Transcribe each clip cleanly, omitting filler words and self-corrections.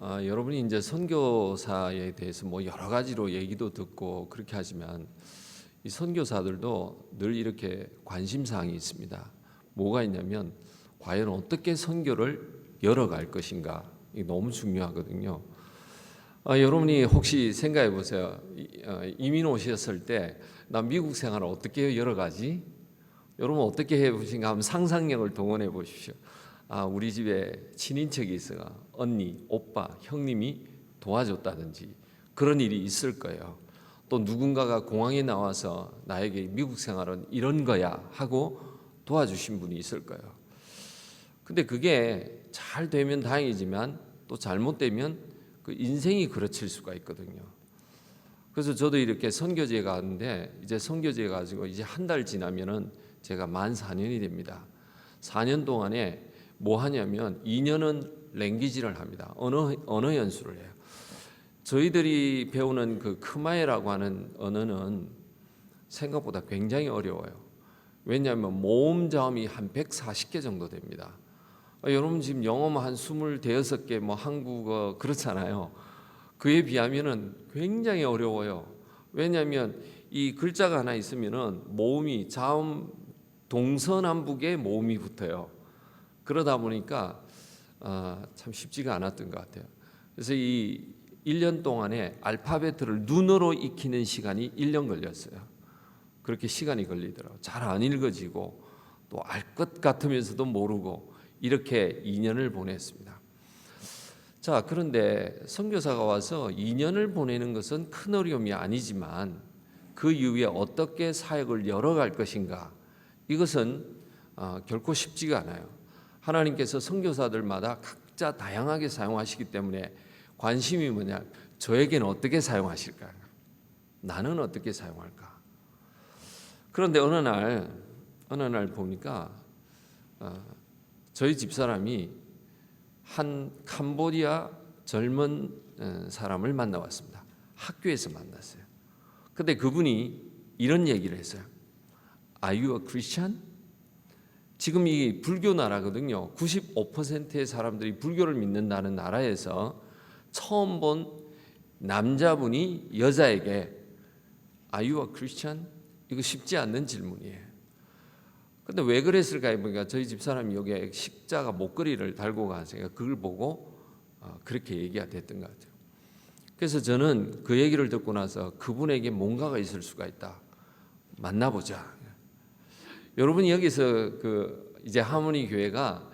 여러분이 이제 선교사에 대해서 뭐 여러 가지로 얘기도 듣고 그렇게 하지만 이 선교사들도 늘 이렇게 관심 사항이 있습니다. 뭐가 있냐면 과연 어떻게 선교를 열어갈 것인가. 이게 너무 중요하거든요. 여러분이 혹시 생각해 보세요. 이민 오셨을 때 나 미국 생활을 어떻게 열어가지? 여러분 어떻게 해보신가 한번 상상력을 동원해 보십시오. 우리 집에 친인척이 있어가 언니, 오빠, 형님이 도와줬다든지 그런 일이 있을 거예요. 또 누군가가 공항에 나와서 나에게 미국 생활은 이런 거야 하고 도와주신 분이 있을 거예요. 근데 그게 잘 되면 다행이지만 또 잘못되면 그 인생이 그르칠 수가 있거든요. 그래서 저도 이렇게 선교지에 가는데 이제 선교지에 가지고 이제 한 달 지나면은 제가 만 4년이 됩니다. 4년 동안에 뭐 하냐면 2년은 랭귀지를 합니다. 언어 연수를 해요. 저희들이 배우는 그 크마에라고 하는 언어는 생각보다 굉장히 어려워요. 왜냐하면 모음자음이 한 140개 정도 됩니다. 여러분 지금 영어만 한 26개 뭐 한국어 그렇잖아요. 그에 비하면은 굉장히 어려워요. 왜냐하면 이 글자가 하나 있으면은 모음이 자음 동서남북에 모음이 붙어요. 그러다 보니까 참 쉽지가 않았던 것 같아요. 그래서 이 1년 동안에 알파벳을 눈으로 익히는 시간이 1년 걸렸어요. 그렇게 시간이 걸리더라고요. 잘 안 읽어지고 또 알 것 같으면서도 모르고 이렇게 2년을 보냈습니다. 자, 그런데 선교사가 와서 2년을 보내는 것은 큰 어려움이 아니지만 그 이후에 어떻게 사역을 열어갈 것인가 이것은 결코 쉽지가 않아요. 하나님께서 선교사들마다 각자 다양하게 사용하시기 때문에 관심이 뭐냐, 저에게는 어떻게 사용하실까? 나는 어떻게 사용할까? 그런데 어느 날 보니까 저희 집사람이 한 캄보디아 젊은 사람을 만나왔습니다. 학교에서 만났어요. 근데 그분이 이런 얘기를 했어요. Are you a Christian? 지금 이 불교 나라거든요. 95%의 사람들이 불교를 믿는다는 나라에서 처음 본 남자분이 여자에게 Are you a Christian? 이거 쉽지 않는 질문이에요. 근데 왜 그랬을까 해보니까 저희 집사람이 여기에 십자가 목걸이를 달고 가서 그걸 보고 그렇게 얘기가 됐던 것 같아요. 그래서 저는 그 얘기를 듣고 나서 그분에게 뭔가가 있을 수가 있다. 만나보자. 여러분이 여기서 이제 하모니 교회가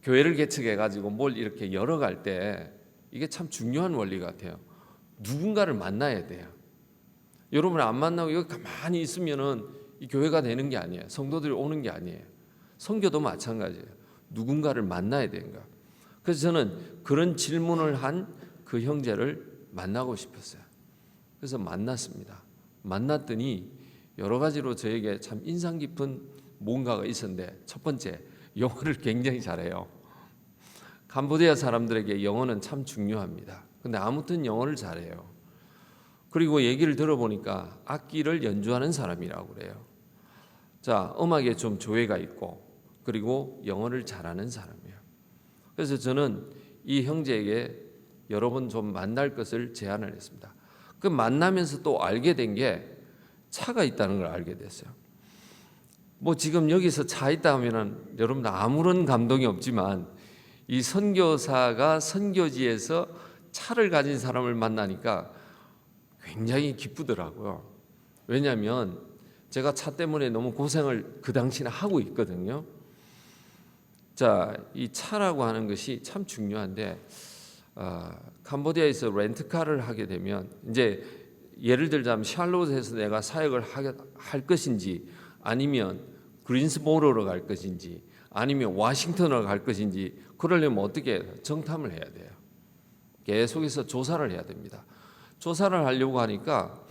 교회를 개척해 가지고 뭘 이렇게 열어갈 때 이게 참 중요한 원리 같아요. 누군가를 만나야 돼요. 여러분 안 만나고 여기 가만히 있으면은 이 교회가 되는 게 아니에요. 성도들이 오는 게 아니에요. 선교도 마찬가지예요. 누군가를 만나야 되는 거예요. 그래서 저는 그런 질문을 한 그 형제를 만나고 싶었어요. 그래서 만났습니다. 만났더니 여러 가지로 저에게 참 인상 깊은 뭔가가 있었는데 첫 번째, 영어를 굉장히 잘해요. 캄보디아 사람들에게 영어는 참 중요합니다. 근데 아무튼 영어를 잘해요. 그리고 얘기를 들어보니까 악기를 연주하는 사람이라고 그래요. 자, 음악에 좀 조예가 있고 그리고 영어를 잘하는 사람이에요. 그래서 저는 이 형제에게 여러 번 좀 만날 것을 제안을 했습니다. 그 만나면서 또 알게 된 게 차가 있다는 걸 알게 됐어요. 뭐 지금 여기서 차 있다 하면은 여러분 아무런 감동이 없지만 이 선교사가 선교지에서 차를 가진 사람을 만나니까 굉장히 기쁘더라고요. 왜냐하면 제가 차 때문에 너무 고생을 그 당시에 하고 있거든요. 자, 이 차라고 하는 것이 참 중요한데 캄보디아에서 렌트카를 하게 되면 이제 예를 들자면 샬롯에서 내가 사역을 할 것인지 아니면 그린스보로로 갈 것인지 아니면 워싱턴으로 갈 것인지 그러려면 어떻게 해요? 정탐을 해야 돼요. 계속해서 조사를 해야 됩니다. 조사를 하려고 하니까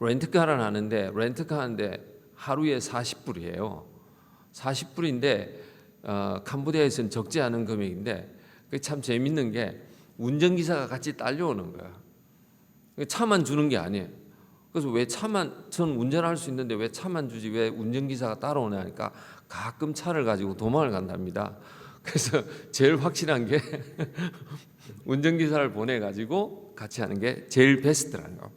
렌트카를 하는데 렌트카 하는데 하루에 40불이에요. 40불인데 캄보디아에서는 적지 않은 금액인데 그게 참 재밌는 게 운전기사가 같이 딸려오는 거야. 차만 주는 게 아니에요. 그래서 왜 차만, 전 운전할 수 있는데 왜 차만 주지 왜 운전기사가 따라오냐 하니까 가끔 차를 가지고 도망을 간답니다. 그래서 제일 확실한 게 운전기사를 보내가지고 같이 하는 게 제일 베스트라는 거.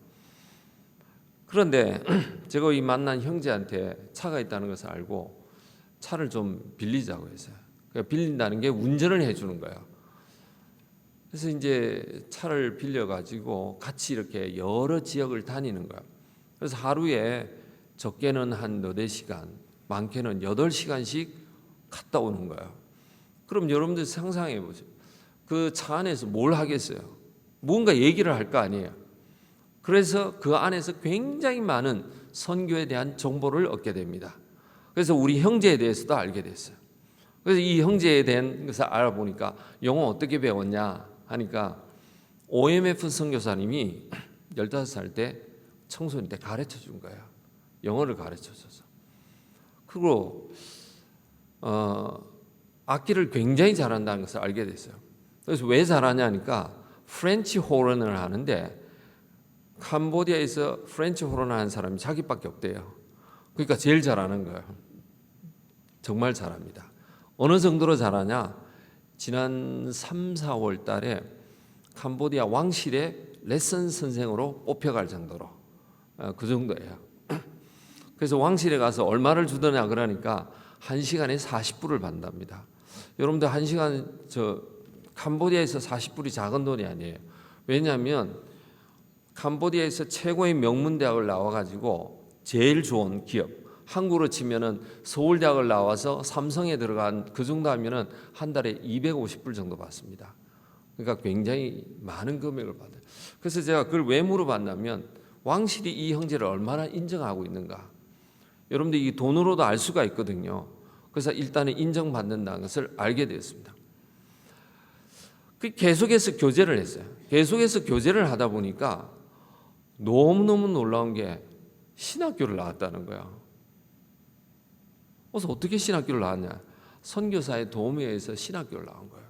그런데 제가 이 만난 형제한테 차가 있다는 것을 알고 차를 좀 빌리자고 했어요. 그러니까 빌린다는 게 운전을 해주는 거예요. 그래서 이제 차를 빌려가지고 같이 이렇게 여러 지역을 다니는 거예요. 그래서 하루에 적게는 한 4-5시간, 많게는 8시간씩 갔다 오는 거예요. 그럼 여러분들 상상해 보세요. 그 차 안에서 뭘 하겠어요? 뭔가 얘기를 할 거 아니에요. 그래서 그 안에서 굉장히 많은 선교에 대한 정보를 얻게 됩니다. 그래서 우리 형제에 대해서도 알게 됐어요. 그래서 이 형제에 대한 것을 알아보니까 영어 어떻게 배웠냐 하니까 OMF 선교사님이 15살 때 청소년 때 가르쳐 준 거예요. 영어를 가르쳐 줘서. 그리고 악기를 굉장히 잘한다는 것을 알게 됐어요. 그래서 왜 잘하냐니까 프렌치 호른을 하는데 캄보디아에서 프렌치 호른을 하는 사람이 자기밖에 없대요. 그러니까 제일 잘하는 거예요. 정말 잘합니다. 어느 정도로 잘하냐? 지난 3, 4월 달에 캄보디아 왕실의 레슨 선생으로 뽑혀갈 정도로 그 정도예요. 그래서 왕실에 가서 얼마를 주더냐 그러니까 1시간에 40불을 받는답니다. 여러분들 1시간 캄보디아에서 40불이 작은 돈이 아니에요. 왜냐하면 캄보디아에서 최고의 명문대학을 나와가지고 제일 좋은 기업, 한국으로 치면은 서울대학을 나와서 삼성에 들어간 그 정도 하면은 한 달에 250불 정도 받습니다. 그러니까 굉장히 많은 금액을 받아요. 그래서 제가 그걸 왜 물어봤냐면 왕실이 이 형제를 얼마나 인정하고 있는가. 여러분들 이 돈으로도 알 수가 있거든요. 그래서 일단은 인정받는다는 것을 알게 되었습니다. 계속해서 교제를 했어요. 계속해서 교제를 하다 보니까 너무너무 놀라운 게 신학교를 나왔다는 거야. 그래서 어떻게 신학교를 나왔냐? 선교사의 도움에 의해서 신학교를 나온 거예요.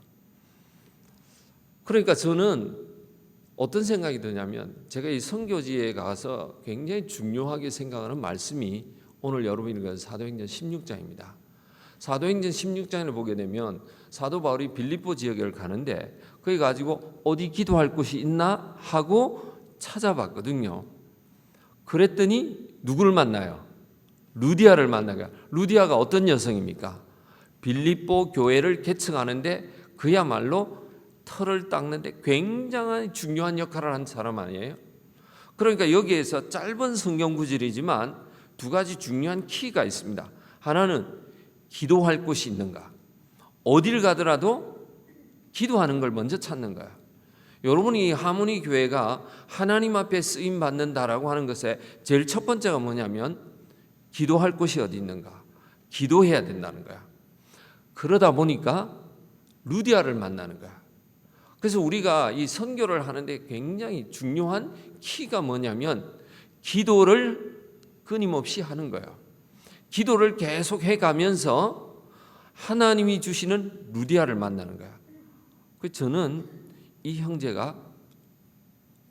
그러니까 저는 어떤 생각이 드냐면 제가 이 선교지에 가서 굉장히 중요하게 생각하는 말씀이 오늘 여러분이 읽은 사도행전 16장입니다. 사도행전 16장을 보게 되면 사도 바울이 빌립보 지역을 가는데 거기 가지고 어디 기도할 곳이 있나 하고 찾아봤거든요. 그랬더니 누구를 만나요? 루디아를 만나요. 루디아가 어떤 여성입니까? 빌립보 교회를 개척하는데 그야말로 털을 닦는데 굉장히 중요한 역할을 한 사람 아니에요? 그러니까 여기에서 짧은 성경 구절이지만 2가지 중요한 키가 있습니다. 하나는 기도할 곳이 있는가? 어딜 가더라도 기도하는 걸 먼저 찾는 거야. 여러분이 하모니 교회가 하나님 앞에 쓰임 받는다라고 하는 것에 제일 첫 번째가 뭐냐면 기도할 곳이 어디 있는가? 기도해야 된다는 거야. 그러다 보니까 루디아를 만나는 거야. 그래서 우리가 이 선교를 하는데 굉장히 중요한 키가 뭐냐면 기도를 끊임없이 하는 거예요. 기도를 계속 해가면서 하나님이 주시는 루디아를 만나는 거야. 그래서 저는 이 형제가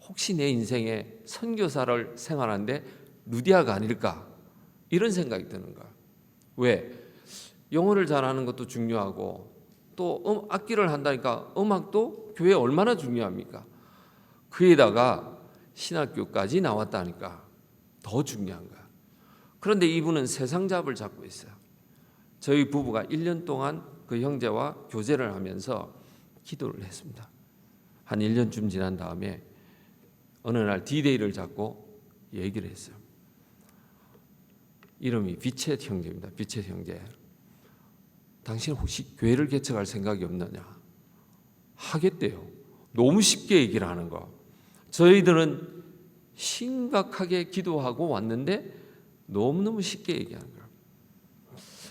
혹시 내 인생에 선교사를 생활하는데 루디아가 아닐까 이런 생각이 드는 거야. 왜? 영어를 잘하는 것도 중요하고 또 악기를 한다니까 음악도 교회에 얼마나 중요합니까? 그에다가 신학교까지 나왔다니까 더 중요한 거야. 그런데 이분은 세상 잡을 잡고 있어요. 저희 부부가 1년 동안 그 형제와 교제를 하면서 기도를 했습니다. 한 1년쯤 지난 다음에 어느 날 D-Day를 잡고 얘기를 했어요. 이름이 비쳇 형제입니다. 비쳇 형제. 당신 혹시 교회를 개척할 생각이 없느냐? 하겠대요. 너무 쉽게 얘기를 하는 거. 저희들은 심각하게 기도하고 왔는데 너무너무 쉽게 얘기하는 거예요.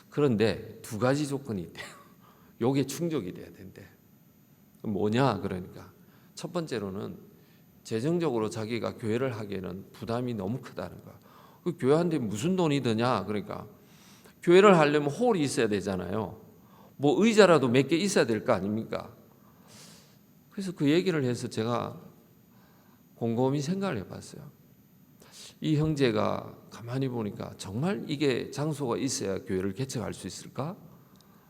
그런데 2가지 조건이 있대요. 요게 충족이 돼야 된대. 뭐냐 그러니까 첫 번째로는 재정적으로 자기가 교회를 하기에는 부담이 너무 크다는 거야. 그 교회한테 무슨 돈이 드냐 그러니까 교회를 하려면 홀이 있어야 되잖아요. 뭐 의자라도 몇 개 있어야 될 거 아닙니까? 그래서 그 얘기를 해서 제가 곰곰이 생각을 해봤어요. 이 형제가 가만히 보니까 정말 이게 장소가 있어야 교회를 개척할 수 있을까?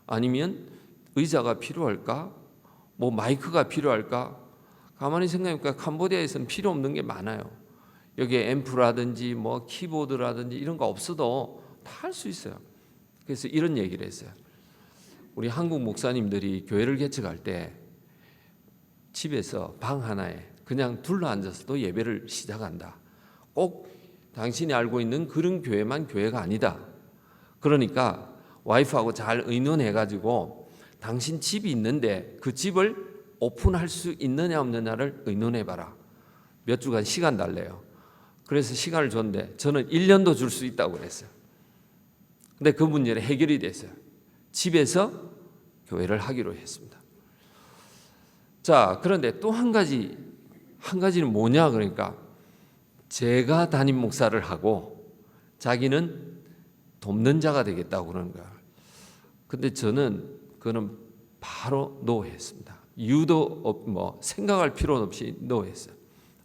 아니면 의자가 필요할까? 뭐 마이크가 필요할까? 가만히 생각해보니까 캄보디아에서는 필요 없는 게 많아요. 여기에 앰프라든지 뭐 키보드라든지 이런 거 없어도 다 할 수 있어요. 그래서 이런 얘기를 했어요. 우리 한국 목사님들이 교회를 개척할 때 집에서 방 하나에 그냥 둘러앉아서도 예배를 시작한다. 꼭 당신이 알고 있는 그런 교회만 교회가 아니다. 그러니까 와이프하고 잘 의논해가지고 당신 집이 있는데 그 집을 오픈할 수 있느냐 없느냐를 의논해봐라. 몇 주간 시간 달래요. 그래서 시간을 줬는데 저는 1년도 줄 수 있다고 그랬어요. 근데 그 문제는 해결이 됐어요. 집에서 교회를 하기로 했습니다. 자, 그런데 또 한 가지는 뭐냐 그러니까 제가 담임 목사를 하고 자기는 돕는 자가 되겠다고 그러는 거야. 근데 저는 그거는 바로 노했습니다. 이유도 생각할 필요는 없이 노했어요.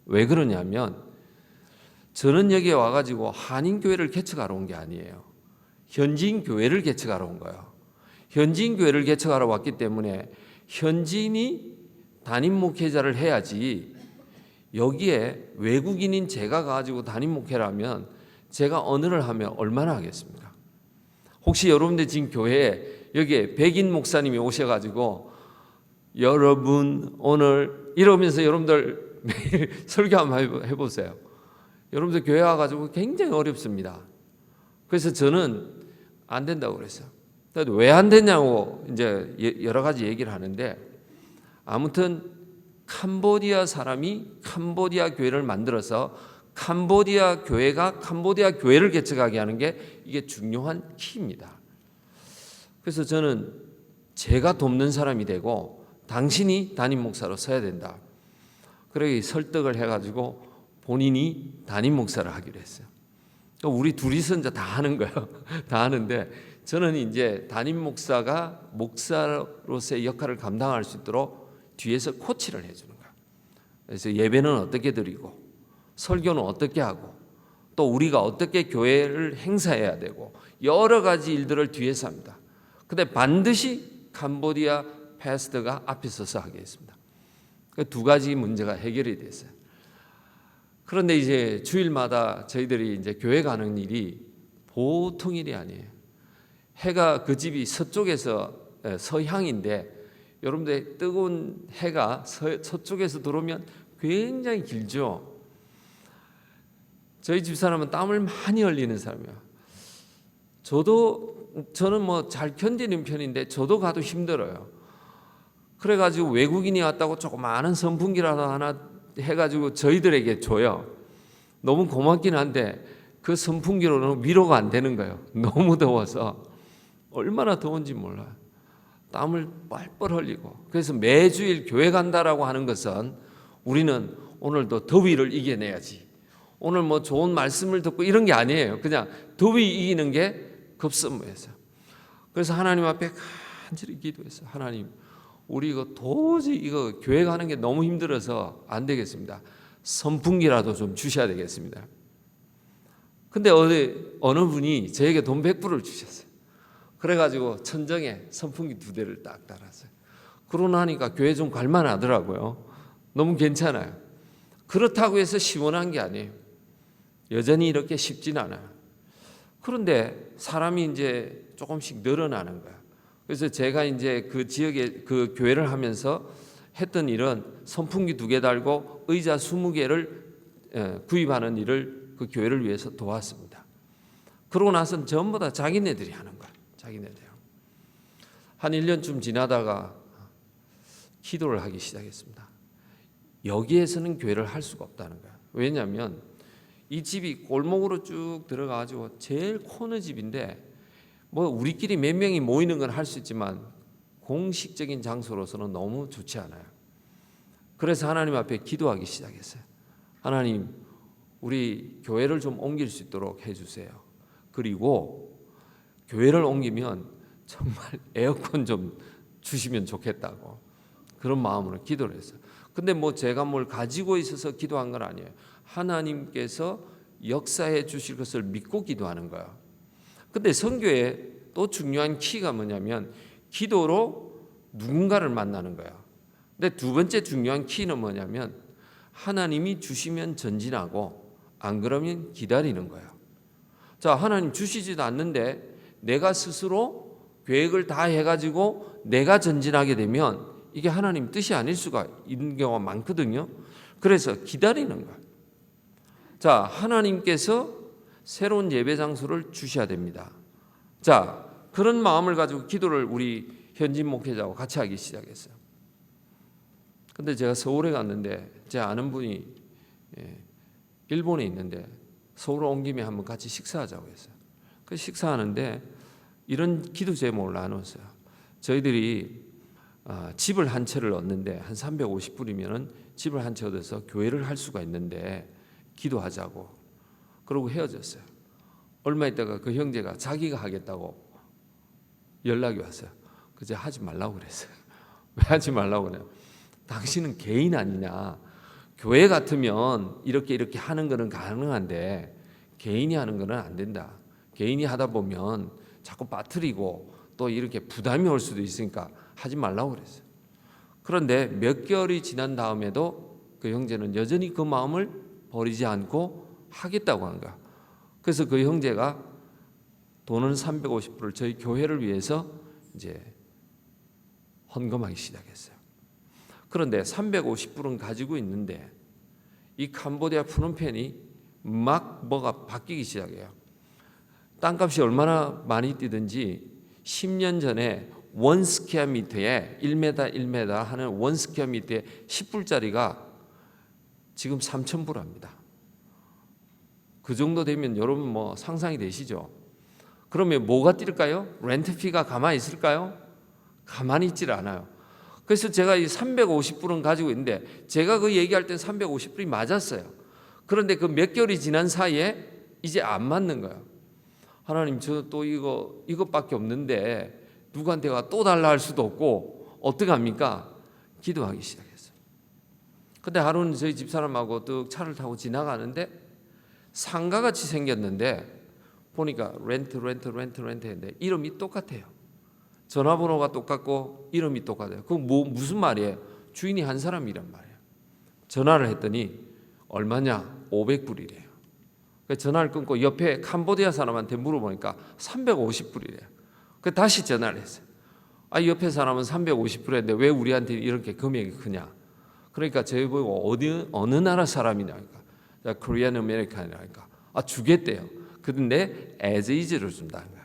왜 그러냐면 저는 여기에 와가지고 한인교회를 개척하러 온 게 아니에요. 현지인 교회를 개척하러 온 거예요. 현지인 교회를 개척하러 왔기 때문에 현지인이 담임 목회자를 해야지 여기에 외국인인 제가 가지고 담임 목회를 하면 제가 언어를 하면 얼마나 하겠습니까? 혹시 여러분들 지금 교회에 여기에 백인 목사님이 오셔가지고 여러분 오늘 이러면서 여러분들 매일 설교 한번 해보세요. 여러분들 교회 와가지고 굉장히 어렵습니다. 그래서 저는 안 된다고 그랬어요. 왜 안 되냐고 이제 여러 가지 얘기를 하는데 아무튼 캄보디아 사람이 캄보디아 교회를 만들어서 캄보디아 교회가 캄보디아 교회를 개척하게 하는 게 이게 중요한 키입니다. 그래서 저는 제가 돕는 사람이 되고 당신이 담임 목사로 서야 된다. 그렇게 설득을 해가지고 본인이 담임 목사를 하기로 했어요. 우리 둘이서 이제 다 하는 거예요. 다 하는데 저는 이제 담임 목사가 목사로서의 역할을 감당할 수 있도록 뒤에서 코치를 해주는 거예요. 그래서 예배는 어떻게 드리고 설교는 어떻게 하고 또 우리가 어떻게 교회를 행사해야 되고 여러 가지 일들을 뒤에서 합니다. 근데 반드시 캄보디아 패스터가 앞에 서서 하게 했습니다. 두 가지 문제가 해결이 됐어요. 그런데 이제 주일마다 저희들이 이제 교회 가는 일이 보통 일이 아니에요. 해가 그 집이 서쪽에서 서향인데 여러분들 뜨거운 해가 서쪽에서 들어오면 굉장히 길죠. 저희 집사람은 땀을 많이 흘리는 사람이에요. 저는 뭐 잘 견디는 편인데 저도 가도 힘들어요. 그래가지고 외국인이 왔다고 조그마한 선풍기라도 하나 해가지고 저희들에게 줘요. 너무 고맙긴 한데 그 선풍기로는 위로가 안 되는 거예요. 너무 더워서 얼마나 더운지 몰라요. 땀을 뻘뻘 흘리고. 그래서 매주일 교회 간다라고 하는 것은 우리는 오늘도 더위를 이겨내야지. 오늘 뭐 좋은 말씀을 듣고 이런 게 아니에요. 그냥 더위 이기는 게 급선무였어요. 그래서 하나님 앞에 간절히 기도했어요. 하나님, 우리 이거 도저히 이거 교회 가는 게 너무 힘들어서 안 되겠습니다. 선풍기라도 좀 주셔야 되겠습니다. 근데 어느 분이 저에게 돈 100불을 주셨어요. 그래가지고 천정에 선풍기 2대를 딱 달았어요. 그러고 나니까 교회 좀 갈만하더라고요. 너무 괜찮아요. 그렇다고 해서 시원한 게 아니에요. 여전히 이렇게 쉽진 않아요. 그런데 사람이 이제 조금씩 늘어나는 거야. 그래서 제가 이제 그 지역에 그 교회를 하면서 했던 일은 선풍기 2개 달고 의자 20개를 구입하는 일을 그 교회를 위해서 도왔습니다. 그러고 나서는 전부 다 자기네들이 하는 거야. 자기네들. 한 1년쯤 지나다가 기도를 하기 시작했습니다. 여기에서는 교회를 할 수가 없다는 거야. 왜냐하면 이 집이 골목으로 쭉 들어가가지고 제일 코너 집인데 뭐 우리끼리 몇 명이 모이는 건 할 수 있지만 공식적인 장소로서는 너무 좋지 않아요. 그래서 하나님 앞에 기도하기 시작했어요. 하나님, 우리 교회를 좀 옮길 수 있도록 해주세요. 그리고 교회를 옮기면 정말 에어컨 좀 주시면 좋겠다고 그런 마음으로 기도를 했어요. 근데 뭐 제가 뭘 가지고 있어서 기도한 건 아니에요. 하나님께서 역사해 주실 것을 믿고 기도하는 거예요. 근데 선교에 또 중요한 키가 뭐냐면 기도로 누군가를 만나는 거야. 근데 두 번째 중요한 키는 뭐냐면 하나님이 주시면 전진하고 안 그러면 기다리는 거야. 자, 하나님 주시지도 않는데 내가 스스로 계획을 다 해가지고 내가 전진하게 되면 이게 하나님 뜻이 아닐 수가 있는 경우가 많거든요. 그래서 기다리는 거야. 자, 하나님께서 새로운 예배 장소를 주셔야 됩니다. 자, 그런 마음을 가지고 기도를 우리 현진 목회자하고 같이 하기 시작했어요. 근데 제가 서울에 갔는데 제 아는 분이 일본에 있는데 서울 온 김에 한번 같이 식사하자고 했어요. 그 식사하는데 이런 기도 제목을 나눴어요. 저희들이 집을 한 채를 얻는데 한 350불이면 집을 한 채 얻어서 교회를 할 수가 있는데 기도하자고. 그러고 헤어졌어요. 얼마 있다가 그 형제가 자기가 하겠다고 연락이 왔어요. 그제 하지 말라고 그랬어요. 왜 하지 말라고 그래요? 당신은 개인 아니냐. 교회 같으면 이렇게 하는 거는 가능한데 개인이 하는 거는 안 된다. 개인이 하다 보면 자꾸 빠뜨리고 또 이렇게 부담이 올 수도 있으니까 하지 말라고 그랬어요. 그런데 몇 개월이 지난 다음에도 그 형제는 여전히 그 마음을 버리지 않고 하겠다고 한 거야. 그래서 그 형제가 돈은 350불을 저희 교회를 위해서 이제 헌금하기 시작했어요. 그런데 350불은 가지고 있는데 이 캄보디아 프놈펜이 막 뭐가 바뀌기 시작해요. 땅값이 얼마나 많이 뛰든지 10년 전에 원 스퀘어 미터에 1m 하는 원 스퀘어 미터에 10불짜리가 지금 3,000불 합니다. 그 정도 되면 여러분 뭐 상상이 되시죠? 그러면 뭐가 뛸까요? 렌트피가 가만히 있을까요? 가만히 있질 않아요. 그래서 제가 이 350불은 가지고 있는데 제가 그 얘기할 땐 350불이 맞았어요. 그런데 그 몇 개월이 지난 사이에 이제 안 맞는 거예요. 하나님, 저 또 이것밖에 없는데 누구한테가 또 달라 할 수도 없고 어떡합니까? 기도하기 시작했어요. 근데 하루는 저희 집사람하고 또 차를 타고 지나가는데 상가같이 생겼는데 보니까 렌트 했는데 이름이 똑같아요. 전화번호가 똑같고 이름이 똑같아요. 그건 무슨 말이에요? 주인이 한 사람이란 말이에요. 전화를 했더니 얼마냐? 500불이래요. 전화를 끊고 옆에 캄보디아 사람한테 물어보니까 350불이래요. 다시 전화를 했어요. 옆에 사람은 350불 했는데 왜 우리한테 이렇게 금액이 크냐? 그러니까 저희 보고 어느 나라 사람이냐니까. 코리안 아메리칸이라니까. 주겠대요. 근데 as is를 준다는 거야.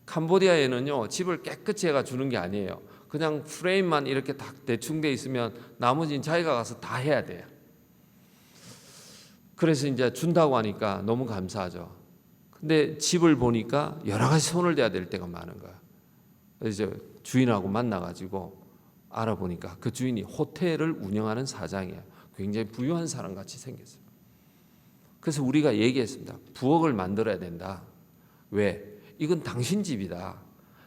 캄보디아에는요, 집을 깨끗이 해가 주는 게 아니에요. 그냥 프레임만 이렇게 딱 대충 돼 있으면 나머지는 자기가 가서 다 해야 돼요. 그래서 이제 준다고 하니까 너무 감사하죠. 근데 집을 보니까 여러 가지 손을 대야 될 때가 많은 거야. 그래서 이제 주인하고 만나가지고 알아보니까 그 주인이 호텔을 운영하는 사장이에요. 굉장히 부유한 사람 같이 생겼어요. 그래서 우리가 얘기했습니다. 부엌을 만들어야 된다. 왜? 이건 당신 집이다.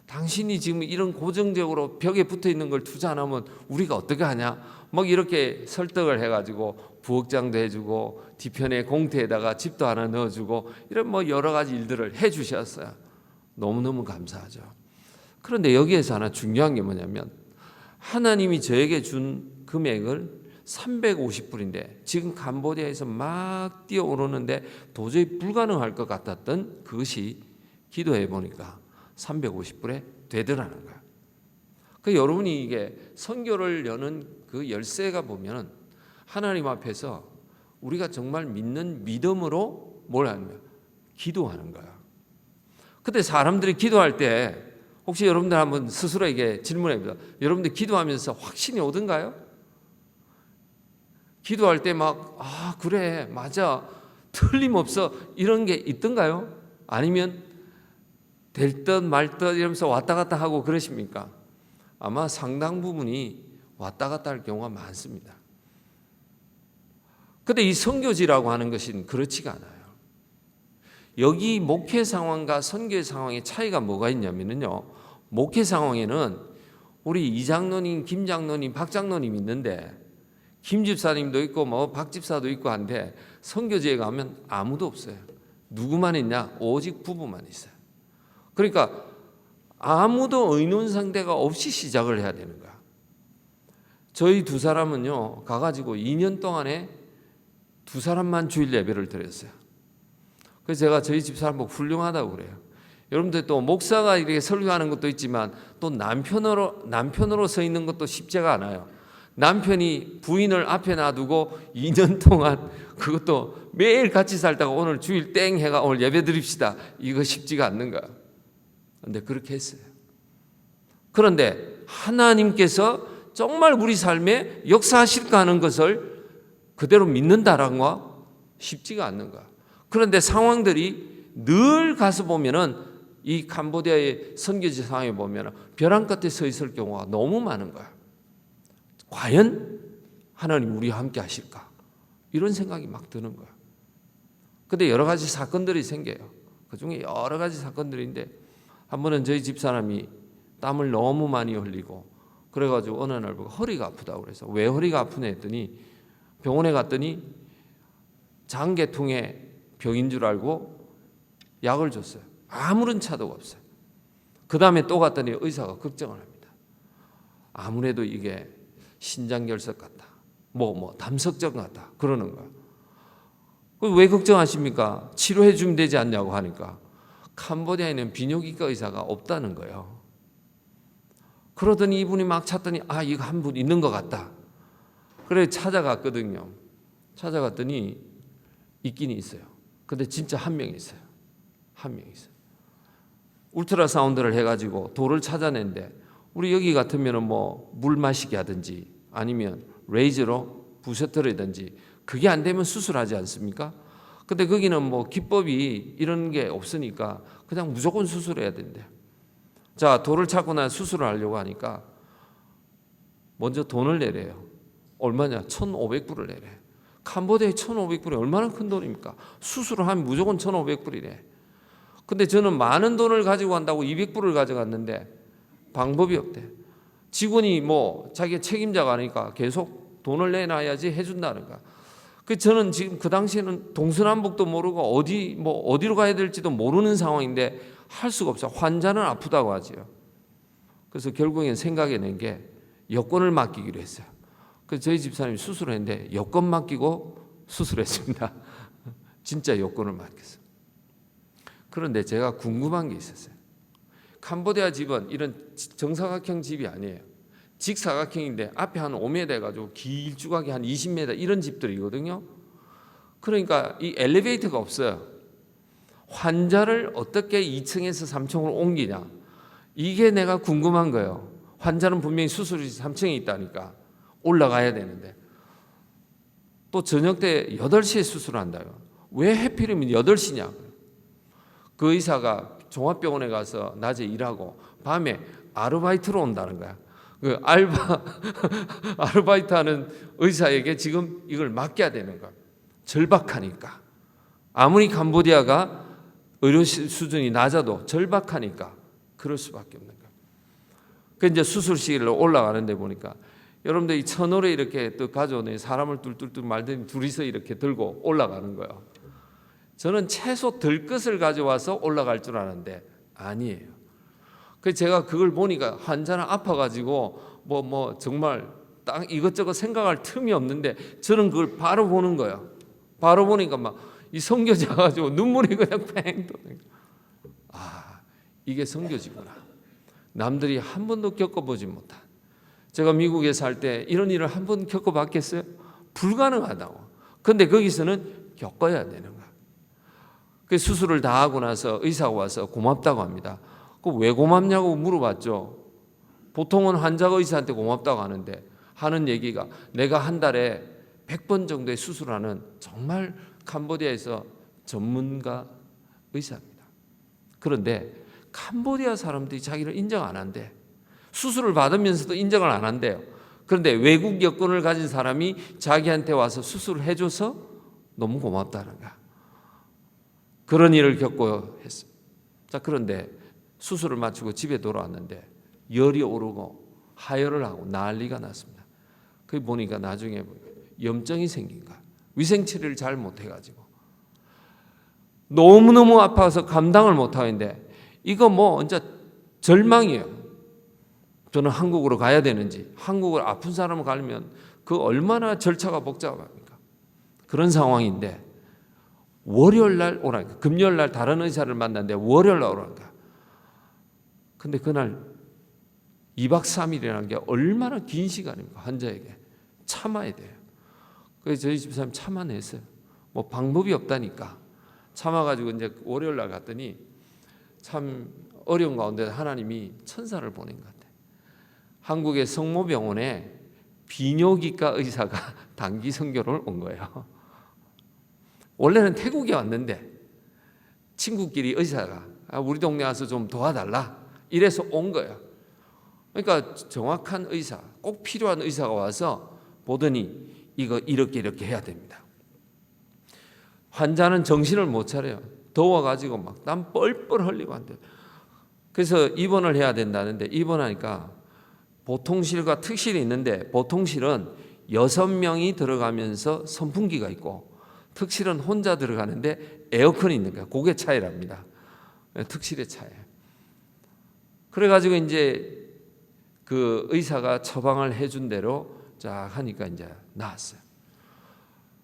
당신이 지금 이런 고정적으로 벽에 붙어 있는 걸 투자 안 하면 우리가 어떻게 하냐? 막 이렇게 설득을 해가지고 부엌장도 해주고 뒤편에 공터에다가 집도 하나 넣어주고 이런 뭐 여러 가지 일들을 해주셨어요. 너무너무 감사하죠. 그런데 여기에서 하나 중요한 게 뭐냐면 하나님이 저에게 준 금액을 350불인데 지금 캄보디아에서 막 뛰어오르는데 도저히 불가능할 것 같았던 그것이 기도해 보니까 350불에 되더라는 거야. 여러분이 이게 선교를 여는 그 열쇠가 보면 하나님 앞에서 우리가 정말 믿는 믿음으로 뭘 하는 거야? 기도하는 거야. 근데 사람들이 기도할 때 혹시 여러분들 한번 스스로에게 질문해 봅니다. 여러분들 기도하면서 확신이 오던가요? 기도할 때 막 그래 맞아 틀림없어 이런 게 있던가요? 아니면 될 듯 말 듯 이러면서 왔다 갔다 하고 그러십니까? 아마 상당 부분이 왔다 갔다 할 경우가 많습니다. 그런데 이 선교지라고 하는 것은 그렇지가 않아요. 여기 목회 상황과 선교의 상황의 차이가 뭐가 있냐면요. 목회 상황에는 우리 이장로님, 김장로님, 박장로님 있는데 김 집사님도 있고 뭐 박 집사도 있고 한데 선교지에 가면 아무도 없어요. 누구만 있냐? 오직 부부만 있어요. 그러니까 아무도 의논 상대가 없이 시작을 해야 되는 거야. 저희 두 사람은요, 가가지고 2년 동안에 두 사람만 주일 예배를 드렸어요. 그래서 제가 저희 집 사람 보고 훌륭하다고 그래요. 여러분들 또 목사가 이렇게 설교하는 것도 있지만 또 남편으로 서 있는 것도 쉽지가 않아요. 남편이 부인을 앞에 놔두고 2년 동안 그것도 매일 같이 살다가 오늘 주일 땡 해가 오늘 예배 드립시다. 이거 쉽지가 않는 거야. 그런데 그렇게 했어요. 그런데 하나님께서 정말 우리 삶에 역사하실까 하는 것을 그대로 믿는다라는 거 쉽지가 않는 거야. 그런데 상황들이 늘 가서 보면은 이 캄보디아의 선교지 상황에 보면은 벼랑 끝에 서 있을 경우가 너무 많은 거야. 과연 하나님 우리와 함께 하실까? 이런 생각이 막 드는 거야. 근데 여러 가지 사건들이 생겨요. 그 중에 여러 가지 사건들인데 한 번은 저희 집사람이 땀을 너무 많이 흘리고 그래가지고 어느 날 보고 허리가 아프다고 그래서 왜 허리가 아프냐 했더니 병원에 갔더니 장계통의 병인 줄 알고 약을 줬어요. 아무런 차도가 없어요. 그 다음에 또 갔더니 의사가 걱정을 합니다. 아무래도 이게 신장결석 같다. 담석증 같다. 그러는 거야. 왜 걱정하십니까? 치료해 주면 되지 않냐고 하니까 캄보디아에는 비뇨기과 의사가 없다는 거예요. 그러더니 이분이 막 찾더니 이거 한 분 있는 것 같다. 그래 찾아갔거든요. 찾아갔더니 있긴 있어요. 근데 진짜 한 명 있어요. 한 명 있어요. 울트라사운드를 해가지고 돌을 찾아낸데 우리 여기 같으면 물 마시게 하든지 아니면 레이저로 부셔뜨리든지 그게 안 되면 수술하지 않습니까? 근데 거기는 기법이 이런 게 없으니까 그냥 무조건 수술해야 된대. 자, 돌을 찾고 나서 수술을 하려고 하니까 먼저 돈을 내래요. 얼마냐? 1,500불을 내래. 캄보디아에 1,500불이 얼마나 큰 돈입니까? 수술을 하면 무조건 1,500불이래. 근데 저는 많은 돈을 가지고 간다고 200불을 가져갔는데 방법이 없대. 직원이 자기가 책임자가 아니까 계속 돈을 내놔야지 해준다는 거야. 저는 지금 그 당시에는 동서남북도 모르고 어디로 가야 될지도 모르는 상황인데 할 수가 없어요. 환자는 아프다고 하지요. 그래서 결국엔 생각해낸 게 여권을 맡기기로 했어요. 그래서 저희 집사람이 수술을 했는데 여권 맡기고 수술했습니다. 진짜 여권을 맡겼어요. 그런데 제가 궁금한 게 있었어요. 캄보디아 집은 이런 정사각형 집이 아니에요. 직사각형인데 앞에 한 5m 해가지고 길쭉하게 한 20m 이런 집들이거든요. 그러니까 이 엘리베이터가 없어요. 환자를 어떻게 2층에서 3층으로 옮기냐. 이게 내가 궁금한 거예요. 환자는 분명히 수술실이 3층에 있다니까 올라가야 되는데 또 저녁 때 8시에 수술한다요. 왜 하필이면 8시냐. 그 의사가 종합병원에 가서 낮에 일하고 밤에 아르바이트로 온다는 거야. 그 아르바이트하는 의사에게 지금 이걸 맡겨야 되는 거야. 절박하니까. 아무리 캄보디아가 의료 수준이 낮아도 절박하니까 그럴 수밖에 없는 거야. 그 이제 수술실로 올라가는데 보니까 여러분들 이 천오래 이렇게 또 가져오는 사람을 뚫뚫뚫 말더니 둘이서 이렇게 들고 올라가는 거예요. 저는 채소 들것을 가져와서 올라갈 줄 아는데 아니에요. 그래서 제가 그걸 보니까 환자는 아파가지고 정말 딱 이것저것 생각할 틈이 없는데 저는 그걸 바로 보는 거예요. 바로 보니까 이 선교지가 가지고 눈물이 그냥 팽 도는 거예요. 이게 선교지구나. 남들이 한 번도 겪어보지 못한. 제가 미국에 살 때 이런 일을 한 번 겪어봤겠어요? 불가능하다고. 근데 거기서는 겪어야 되는 거야. 그 수술을 다 하고 나서 의사가 와서 고맙다고 합니다. 왜 고맙냐고 물어봤죠. 보통은 환자가 의사한테 고맙다고 하는데 하는 얘기가 내가 한 달에 100번 정도의 수술하는 정말 캄보디아에서 전문가 의사입니다. 그런데 캄보디아 사람들이 자기를 인정 안 한대. 수술을 받으면서도 인정을 안 한대요. 그런데 외국 여권을 가진 사람이 자기한테 와서 수술을 해줘서 너무 고맙다는 거야. 그런 일을 겪고 했어요. 자, 그런데 수술을 마치고 집에 돌아왔는데 열이 오르고 하혈을 하고 난리가 났습니다. 그게 보니까 나중에 염증이 생긴 거야. 위생 처리를 잘 못해가지고 너무너무 아파서 감당을 못하는데 이거 이제 절망이에요. 저는 한국으로 가야 되는지, 한국을 아픈 사람을 가려면 그 얼마나 절차가 복잡합니까? 그런 상황인데 월요일 날 오라니까. 금요일 날 다른 의사를 만났는데 월요일 날 오라니까. 근데 그날 2박 3일이라는 게 얼마나 긴 시간입니까? 환자에게 참아야 돼요. 그래서 저희 집사람 참아냈어요. 뭐 방법이 없다니까 참아가지고 이제 월요일 날 갔더니 참 어려운 가운데 하나님이 천사를 보낸 것 같아요. 한국의 성모병원에 비뇨기과 의사가 단기 선교를 온 거예요. 원래는 태국에 왔는데 친구끼리 의사가 우리 동네 와서 좀 도와달라 이래서 온 거예요. 그러니까 정확한 의사, 꼭 필요한 의사가 와서 보더니 이거 이렇게 해야 됩니다. 환자는 정신을 못 차려요. 더워가지고 막 땀 뻘뻘 흘리고 한대요. 그래서 입원을 해야 된다는데 입원하니까 보통실과 특실이 있는데 보통실은 6명이 들어가면서 선풍기가 있고 특실은 혼자 들어가는데 에어컨이 있는 거예요. 그게 차이랍니다. 특실의 차이예요. 그래가지고 이제 그 의사가 처방을 해준 대로 쫙 하니까 이제 나았어요.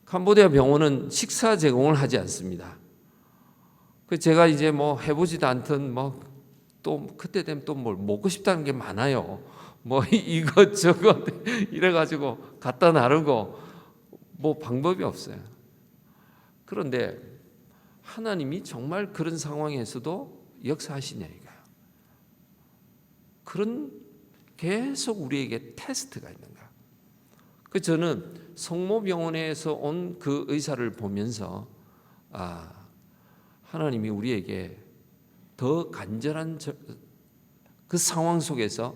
캄보디아 병원은 식사 제공을 하지 않습니다. 그 제가 이제 뭐 해보지도 않던 뭐 또 그때 되면 또 뭘 먹고 싶다는 게 많아요. 뭐 이것저것 이래가지고 갖다 나르고 뭐 방법이 없어요. 그런데 하나님이 정말 그런 상황에서도 역사하시냐 이거예요. 그런 계속 우리에게 테스트가 있는 거예요. 그 저는 성모병원에서 온 그 의사를 보면서 하나님이 우리에게 더 간절한 그 상황 속에서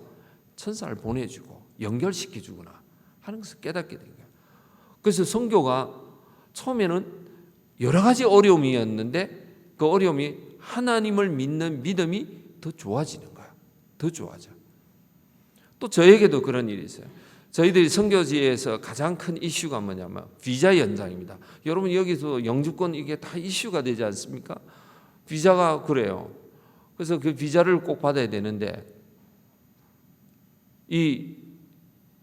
천사를 보내주고 연결시켜주구나 하는 것을 깨닫게 된 거예요. 그래서 선교가 처음에는 여러 가지 어려움이었는데 그 어려움이 하나님을 믿는 믿음이 더 좋아지는 거예요. 더 좋아져. 또 저에게도 그런 일이 있어요. 저희들이 선교지에서 가장 큰 이슈가 뭐냐면 비자 연장입니다. 여러분 여기서 영주권 이게 다 이슈가 되지 않습니까? 비자가 그래요. 그래서 그 비자를 꼭 받아야 되는데 이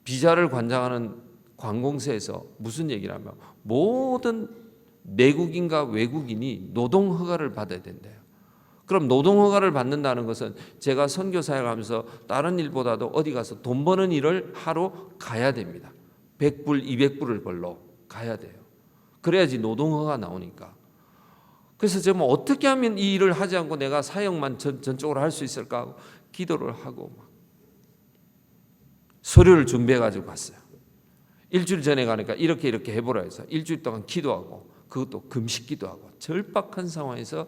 비자를 관장하는 관공서에서 무슨 얘기를 하면 모든 내국인과 외국인이 노동 허가를 받아야 된대요. 그럼 노동 허가를 받는다는 것은 제가 선교 사역을 하면서 다른 일보다도 어디 가서 돈 버는 일을 하러 가야 됩니다. 100불, 200불을 벌러 가야 돼요. 그래야지 노동 허가가 나오니까. 그래서 제가 뭐 어떻게 하면 이 일을 하지 않고 내가 사역만 전적으로 할 수 있을까 하고 기도를 하고 막 서류를 준비해 가지고 갔어요. 일주일 전에 가니까 이렇게 해보라 해서 일주일 동안 기도하고 그것도 금식 기도하고 절박한 상황에서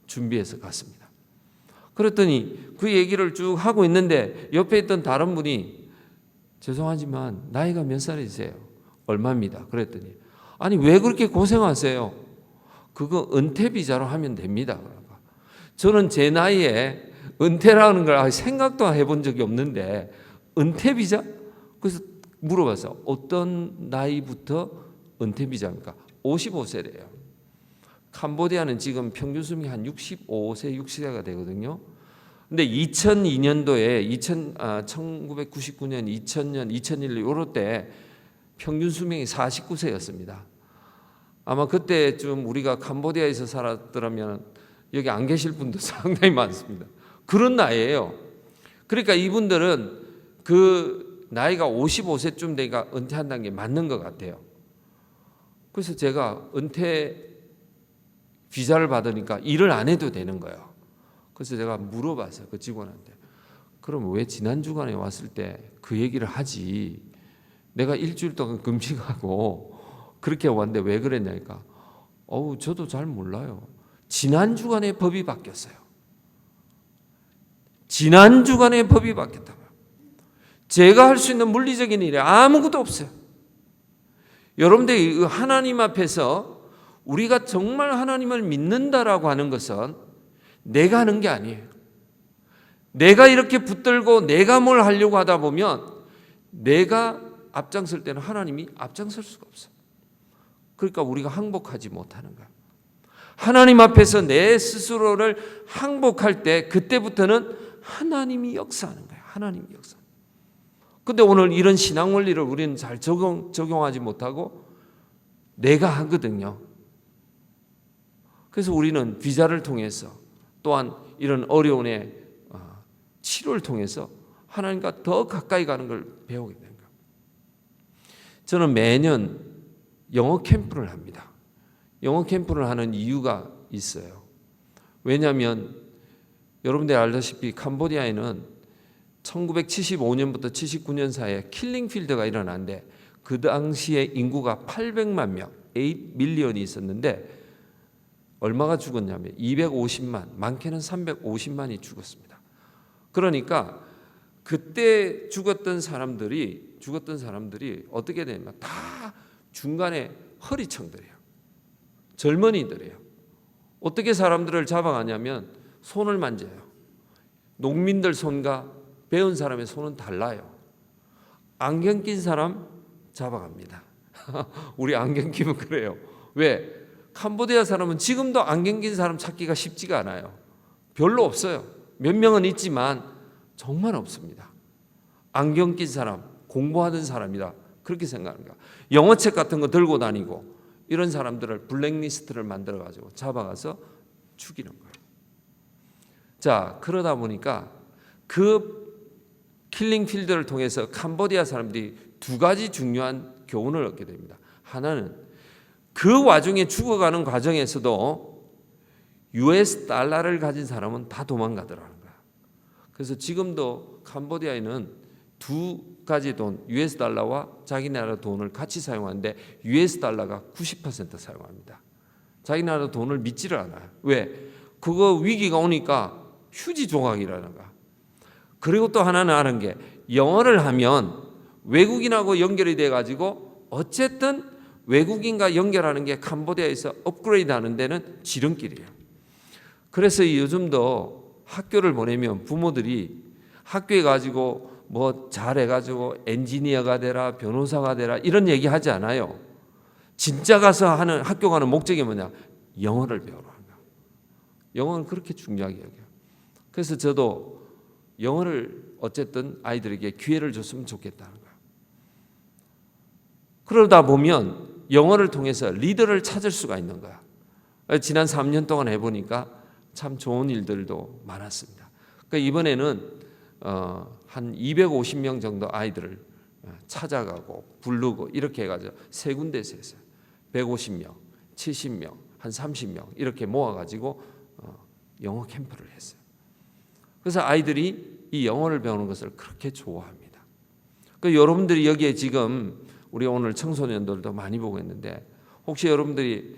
준비해서 갔습니다. 그랬더니 그 얘기를 쭉 하고 있는데 옆에 있던 다른 분이 죄송하지만 나이가 몇 살이세요? 얼마입니다. 그랬더니 아니 왜 그렇게 고생하세요? 그거 은퇴 비자로 하면 됩니다. 저는 제 나이에 은퇴라는 걸 생각도 해본 적이 없는데 은퇴 비자? 그래서 물어봤어요. 어떤 나이부터 은퇴 비자입니까? 55세래요. 캄보디아는 지금 평균 수명이 한 65세, 60세가 되거든요. 근데 2002년도에 1999년, 2000년, 2001년 요럴 때 평균 수명이 49세였습니다. 아마 그때쯤 우리가 캄보디아에서 살았더라면 여기 안 계실 분도 상당히 많습니다. 그런 나이예요. 그러니까 이분들은 그 나이가 55세쯤 되니까 은퇴한다는 게 맞는 것 같아요. 그래서 제가 은퇴 비자를 받으니까 일을 안 해도 되는 거예요. 그래서 제가 물어봤어요. 그 직원한테. 그럼 왜 지난 주간에 왔을 때 그 얘기를 하지? 내가 일주일 동안 금식하고 그렇게 왔는데 왜 그랬냐니까. 저도 잘 몰라요. 지난 주간에 법이 바뀌었어요. 지난 주간에 법이 바뀌었다고요. 제가 할 수 있는 물리적인 일이 아무것도 없어요. 여러분들이 하나님 앞에서 우리가 정말 하나님을 믿는다라고 하는 것은 내가 하는 게 아니에요. 내가 이렇게 붙들고 내가 뭘 하려고 하다 보면 내가 앞장설 때는 하나님이 앞장설 수가 없어요. 그러니까 우리가 항복하지 못하는 거야. 하나님 앞에서 내 스스로를 항복할 때 그때부터는 하나님이 역사하는 거예요. 하나님이 역사. 근데 오늘 이런 신앙 원리를 우리는 잘 적용하지 못하고 내가 하거든요. 그래서 우리는 비자를 통해서 또한 이런 어려움의 치료를 통해서 하나님과 더 가까이 가는 걸 배우게 된 거예요. 저는 매년 영어 캠프를 합니다. 영어 캠프를 하는 이유가 있어요. 왜냐하면 여러분들이 알다시피 캄보디아에는 1975년부터 79년 사이에 킬링필드가 일어났는데 그 당시에 인구가 800만 명, 8밀리언이 있었는데 얼마가 죽었냐면 250만, 많게는 350만이 죽었습니다. 그러니까 그때 죽었던 사람들이 어떻게 되냐면 다 중간에 허리청들이에요. 젊은이들이에요. 어떻게 사람들을 잡아가냐면 손을 만져요. 농민들 손과 배운 사람의 손은 달라요. 안경 낀 사람 잡아갑니다. 우리 안경 끼면 그래요. 왜? 캄보디아 사람은 지금도 안경 낀 사람 찾기가 쉽지가 않아요. 별로 없어요. 몇 명은 있지만 정말 없습니다. 안경 낀 사람, 공부하던 사람이다. 그렇게 생각하는 거야. 영어책 같은 거 들고 다니고 이런 사람들을 블랙리스트를 만들어가지고 잡아가서 죽이는 거예요. 자, 그러다 보니까 그 킬링필드를 통해서 캄보디아 사람들이 두 가지 중요한 교훈을 얻게 됩니다. 하나는 그 와중에 죽어가는 과정에서도 US 달러를 가진 사람은 다 도망가더라는 거야. 그래서 지금도 캄보디아에는 두 가지 돈, US 달러와 자기 나라 돈을 같이 사용하는데 US 달러가 90% 사용합니다. 자기 나라 돈을 믿지를 않아요. 왜? 그거 위기가 오니까 휴지 조각이라는 거야. 그리고 또 하나는 아는 게 영어를 하면 외국인하고 연결이 돼가지고 어쨌든 외국인과 연결하는 게 캄보디아에서 업그레이드 하는 데는 지름길이에요. 그래서 요즘도 학교를 보내면 부모들이 학교에 가지고 뭐 잘해가지고 엔지니어가 되라 변호사가 되라 이런 얘기 하지 않아요. 진짜 가서 하는 학교 가는 목적이 뭐냐? 영어를 배우러 하는 거야. 영어는 그렇게 중요하게 여겨요. 그래서 저도 영어를 어쨌든 아이들에게 기회를 줬으면 좋겠다는 거야. 그러다 보면 영어를 통해서 리더를 찾을 수가 있는 거야. 지난 3년 동안 해보니까 참 좋은 일들도 많았습니다. 그러니까 이번에는 한 250명 정도 아이들을 찾아가고 부르고 이렇게 해가지고 세 군데에서 했어요. 150명, 70명, 한 30명 이렇게 모아가지고 영어 캠프를 했어요. 그래서 아이들이 이 영어를 배우는 것을 그렇게 좋아합니다. 그러니까 여러분들이 여기에 지금 우리 오늘 청소년들도 많이 보고 있는데 혹시 여러분들이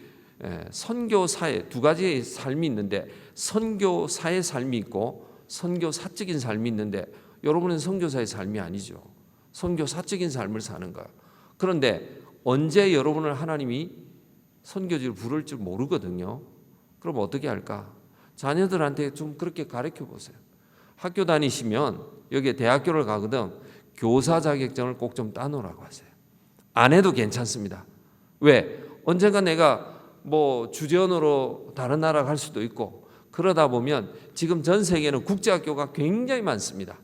선교사의 두 가지의 삶이 있는데 선교사의 삶이 있고 선교사적인 삶이 있는데 여러분은 선교사의 삶이 아니죠. 선교사적인 삶을 사는 거예요. 그런데 언제 여러분을 하나님이 선교지로 부를 줄 모르거든요. 그럼 어떻게 할까? 자녀들한테 좀 그렇게 가르쳐 보세요. 학교 다니시면 여기에 대학교를 가거든 교사 자격증을 꼭 좀 따놓으라고 하세요. 안 해도 괜찮습니다. 왜? 언젠가 내가 뭐 주전으로 다른 나라 갈 수도 있고 그러다 보면 지금 전 세계는 국제학교가 굉장히 많습니다.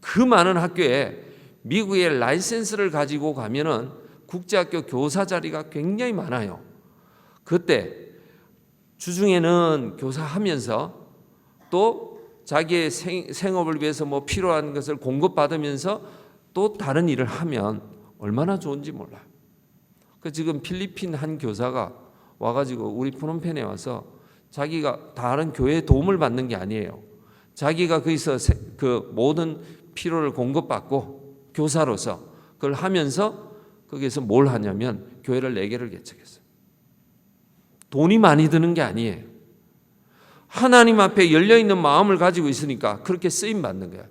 그 많은 학교에 미국의 라이센스를 가지고 가면은 국제학교 교사 자리가 굉장히 많아요. 그때 주중에는 교사하면서 또 자기의 생업을 위해서 뭐 필요한 것을 공급받으면서 또 다른 일을 하면 얼마나 좋은지 몰라요. 그 지금 필리핀 한 교사가 와가지고 우리 프놈펜에 와서 자기가 다른 교회의 도움을 받는 게 아니에요. 자기가 거기서 그 모든 필요를 공급받고 교사로서 그걸 하면서 거기에서 뭘 하냐면 교회를 4개를 개척했어요. 돈이 많이 드는 게 아니에요. 하나님 앞에 열려있는 마음을 가지고 있으니까 그렇게 쓰임 받는 거야.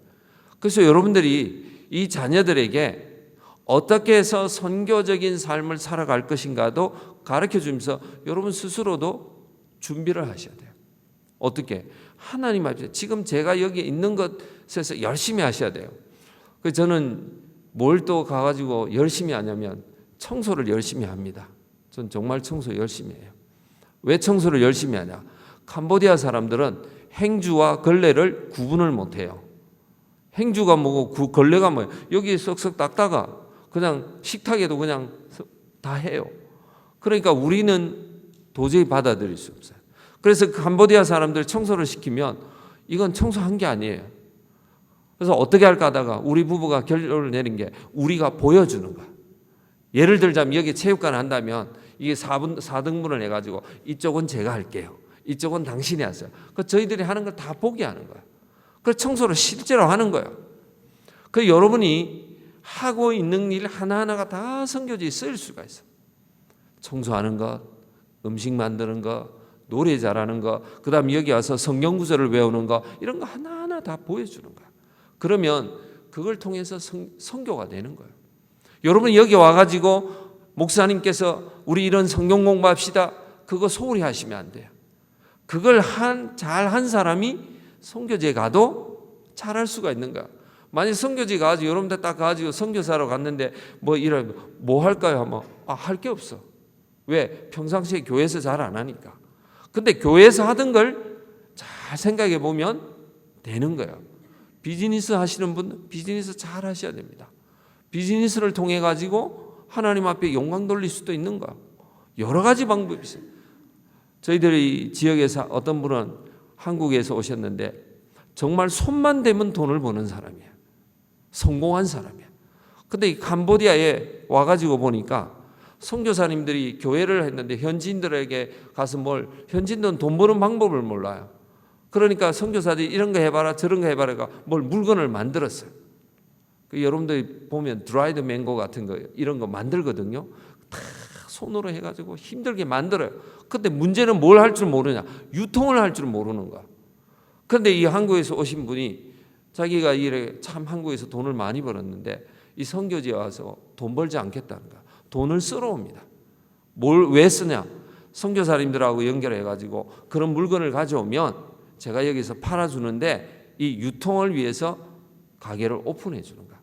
그래서 여러분들이 이 자녀들에게 어떻게 해서 선교적인 삶을 살아갈 것인가도 가르쳐 주면서 여러분 스스로도 준비를 하셔야 돼요. 어떻게? 하나님 앞에 지금 제가 여기 있는 것에서 열심히 하셔야 돼요. 그래서 저는 뭘 또 가가지고 열심히 하냐면 청소를 열심히 합니다. 전 정말 청소 열심히 해요. 왜 청소를 열심히 하냐? 캄보디아 사람들은 행주와 걸레를 구분을 못해요. 행주가 뭐고 걸레가 뭐예요? 여기 쓱쓱 닦다가 그냥 식탁에도 그냥 다 해요. 그러니까 우리는 도저히 받아들일 수 없어요. 그래서 캄보디아 사람들 청소를 시키면 이건 청소한 게 아니에요. 그래서 어떻게 할까 하다가 우리 부부가 결론을 내린 게 우리가 보여주는 거야. 예를 들자면 여기 체육관 한다면 이게 4등분을 해가지고 이쪽은 제가 할게요. 이쪽은 당신이 하세요. 그 저희들이 하는 걸 다 보게 하는 거야. 그 청소를 실제로 하는 거야. 그 여러분이 하고 있는 일 하나하나가 다 선교지에 쓰일 수가 있어. 청소하는 것, 음식 만드는 것, 노래 잘하는 것, 그 다음 여기 와서 성경 구절을 외우는 것, 이런 거 하나하나 다 보여주는 거야. 그러면 그걸 통해서 선교가 되는 거예요. 여러분 여기 와가지고 목사님께서 우리 이런 성경 공부합시다. 그거 소홀히 하시면 안 돼요. 그걸 잘한 사람이 선교지에 가도 잘할 수가 있는 거야. 만약 선교지 가가지고 여러분들 딱 가가지고 선교사로 갔는데 뭐 할까요? 하면 할 게 없어. 왜? 평상시에 교회에서 잘 안 하니까. 근데 교회에서 하던 걸 잘 생각해 보면 되는 거예요. 비즈니스 하시는 분 비즈니스 잘 하셔야 됩니다. 비즈니스를 통해 가지고 하나님 앞에 영광 돌릴 수도 있는 거야. 여러 가지 방법이 있어요. 저희들이 지역에서 어떤 분은 한국에서 오셨는데 정말 손만 대면 돈을 버는 사람이에요. 성공한 사람이에요. 근데 이 캄보디아에 와가지고 보니까 선교사님들이 교회를 했는데 현지인들에게 가서 현지인들은 돈 버는 방법을 몰라요. 그러니까 선교사들이 이런 거 해봐라 저런 거 해봐라가 물건을 만들었어요. 여러분들이 보면 드라이드 맹고 같은 거 이런 거 만들거든요. 다 손으로 해가지고 힘들게 만들어요. 근데 문제는 뭘 할 줄 모르냐? 유통을 할 줄 모르는 거야. 그런데 이 한국에서 오신 분이 자기가 참 한국에서 돈을 많이 벌었는데 이 선교지에 와서 돈 벌지 않겠다는 거야. 돈을 쓰러 옵니다. 왜 쓰냐? 선교사님들하고 연결해가지고 그런 물건을 가져오면 제가 여기서 팔아주는데 이 유통을 위해서 가게를 오픈해 주는 거야.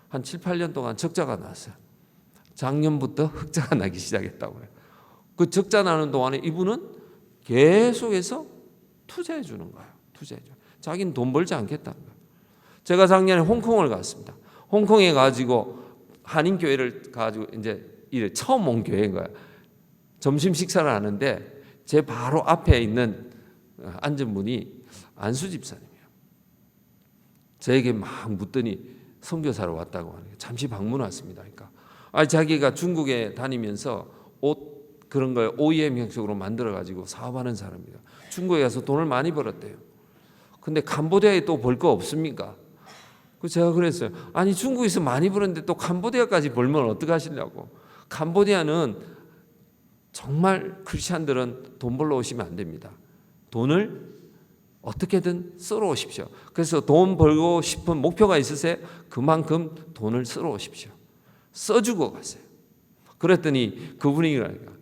한 7, 8년 동안 적자가 났어요. 작년부터 흑자가 나기 시작했다고 해요. 그 적자 나는 동안에 이분은 계속해서 투자해 주는 거예요. 투자해 줘. 자기는 돈 벌지 않겠다는 거예요. 제가 작년에 홍콩을 갔습니다. 홍콩에 가지고 한인교회를 가지고 이제 처음 온 교회인 거예요. 점심 식사를 하는데 제 바로 앞에 있는 앉은 분이 안수 집사님이에요. 저에게 막 묻더니 선교사로 왔다고 하는 거예요. 잠시 방문 왔습니다. 그러니까 자기가 중국에 다니면서 옷 그런 걸 OEM 형식으로 만들어 가지고 사업하는 사람이에요. 중국에 가서 돈을 많이 벌었대요. 근데 캄보디아에 또 벌 거 없습니까? 제가 그랬어요. 아니 중국에서 많이 벌었는데 또 캄보디아까지 벌면 어떻게 하시려고? 캄보디아는 정말 크리스찬들은 돈 벌러 오시면 안 됩니다. 돈을 어떻게든 쓰러 오십시오. 그래서 돈 벌고 싶은 목표가 있으세요? 그만큼 돈을 쓰러 오십시오. 써주고 가세요. 그랬더니 그분이 그러니까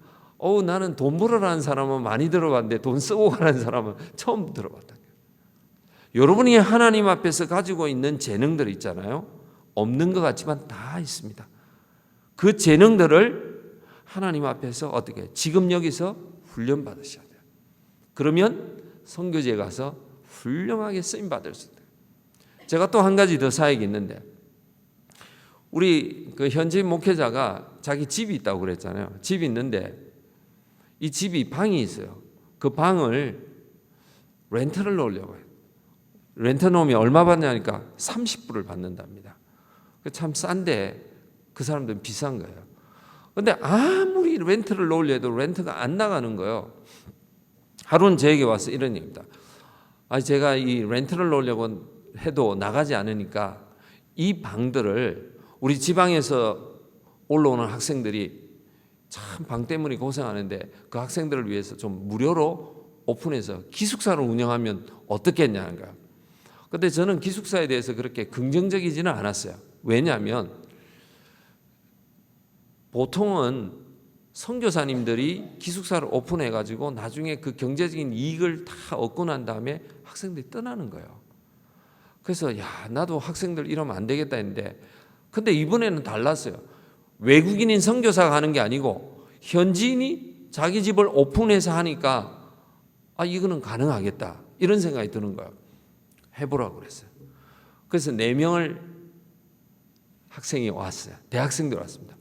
나는 돈 벌으라는 사람은 많이 들어봤는데 돈 쓰고 가는 사람은 처음 들어봤다. 여러분이 하나님 앞에서 가지고 있는 재능들 있잖아요. 없는 것 같지만 다 있습니다. 그 재능들을 하나님 앞에서 어떻게 지금 여기서 훈련 받으셔야 돼요. 그러면 선교지에 가서 훌륭하게 쓰임 받을 수 있어요. 제가 또 한 가지 더 사역이 있는데 우리 그 현지인 목회자가 자기 집이 있다고 그랬잖아요. 집이 있는데 이 집이 방이 있어요. 그 방을 렌트를 놓으려고 해요. 렌트 놓으면 얼마 받냐니까 30불을 받는답니다. 참 싼데 그 사람들은 비싼 거예요. 근데 아무리 렌트를 놓으려 해도 렌트가 안 나가는 거예요. 하루는 저에게 와서 이런 얘기입니다. 제가 이 렌트를 놓으려고 해도 나가지 않으니까 이 방들을 우리 지방에서 올라오는 학생들이 참 방 때문에 고생하는데 그 학생들을 위해서 좀 무료로 오픈해서 기숙사를 운영하면 어떻겠냐는 거예요. 근데 저는 기숙사에 대해서 그렇게 긍정적이지는 않았어요. 왜냐하면 보통은 선교사님들이 기숙사를 오픈해 가지고 나중에 그 경제적인 이익을 다 얻고 난 다음에 학생들이 떠나는 거예요. 그래서 나도 학생들 이러면 안 되겠다 했는데 근데 이번에는 달랐어요. 외국인인 선교사가 하는 게 아니고 현지인이 자기 집을 오픈해서 하니까 이거는 가능하겠다. 이런 생각이 드는 거예요. 해보라고 그랬어요. 그래서 4명을 학생이 왔어요. 대학생들 왔습니다.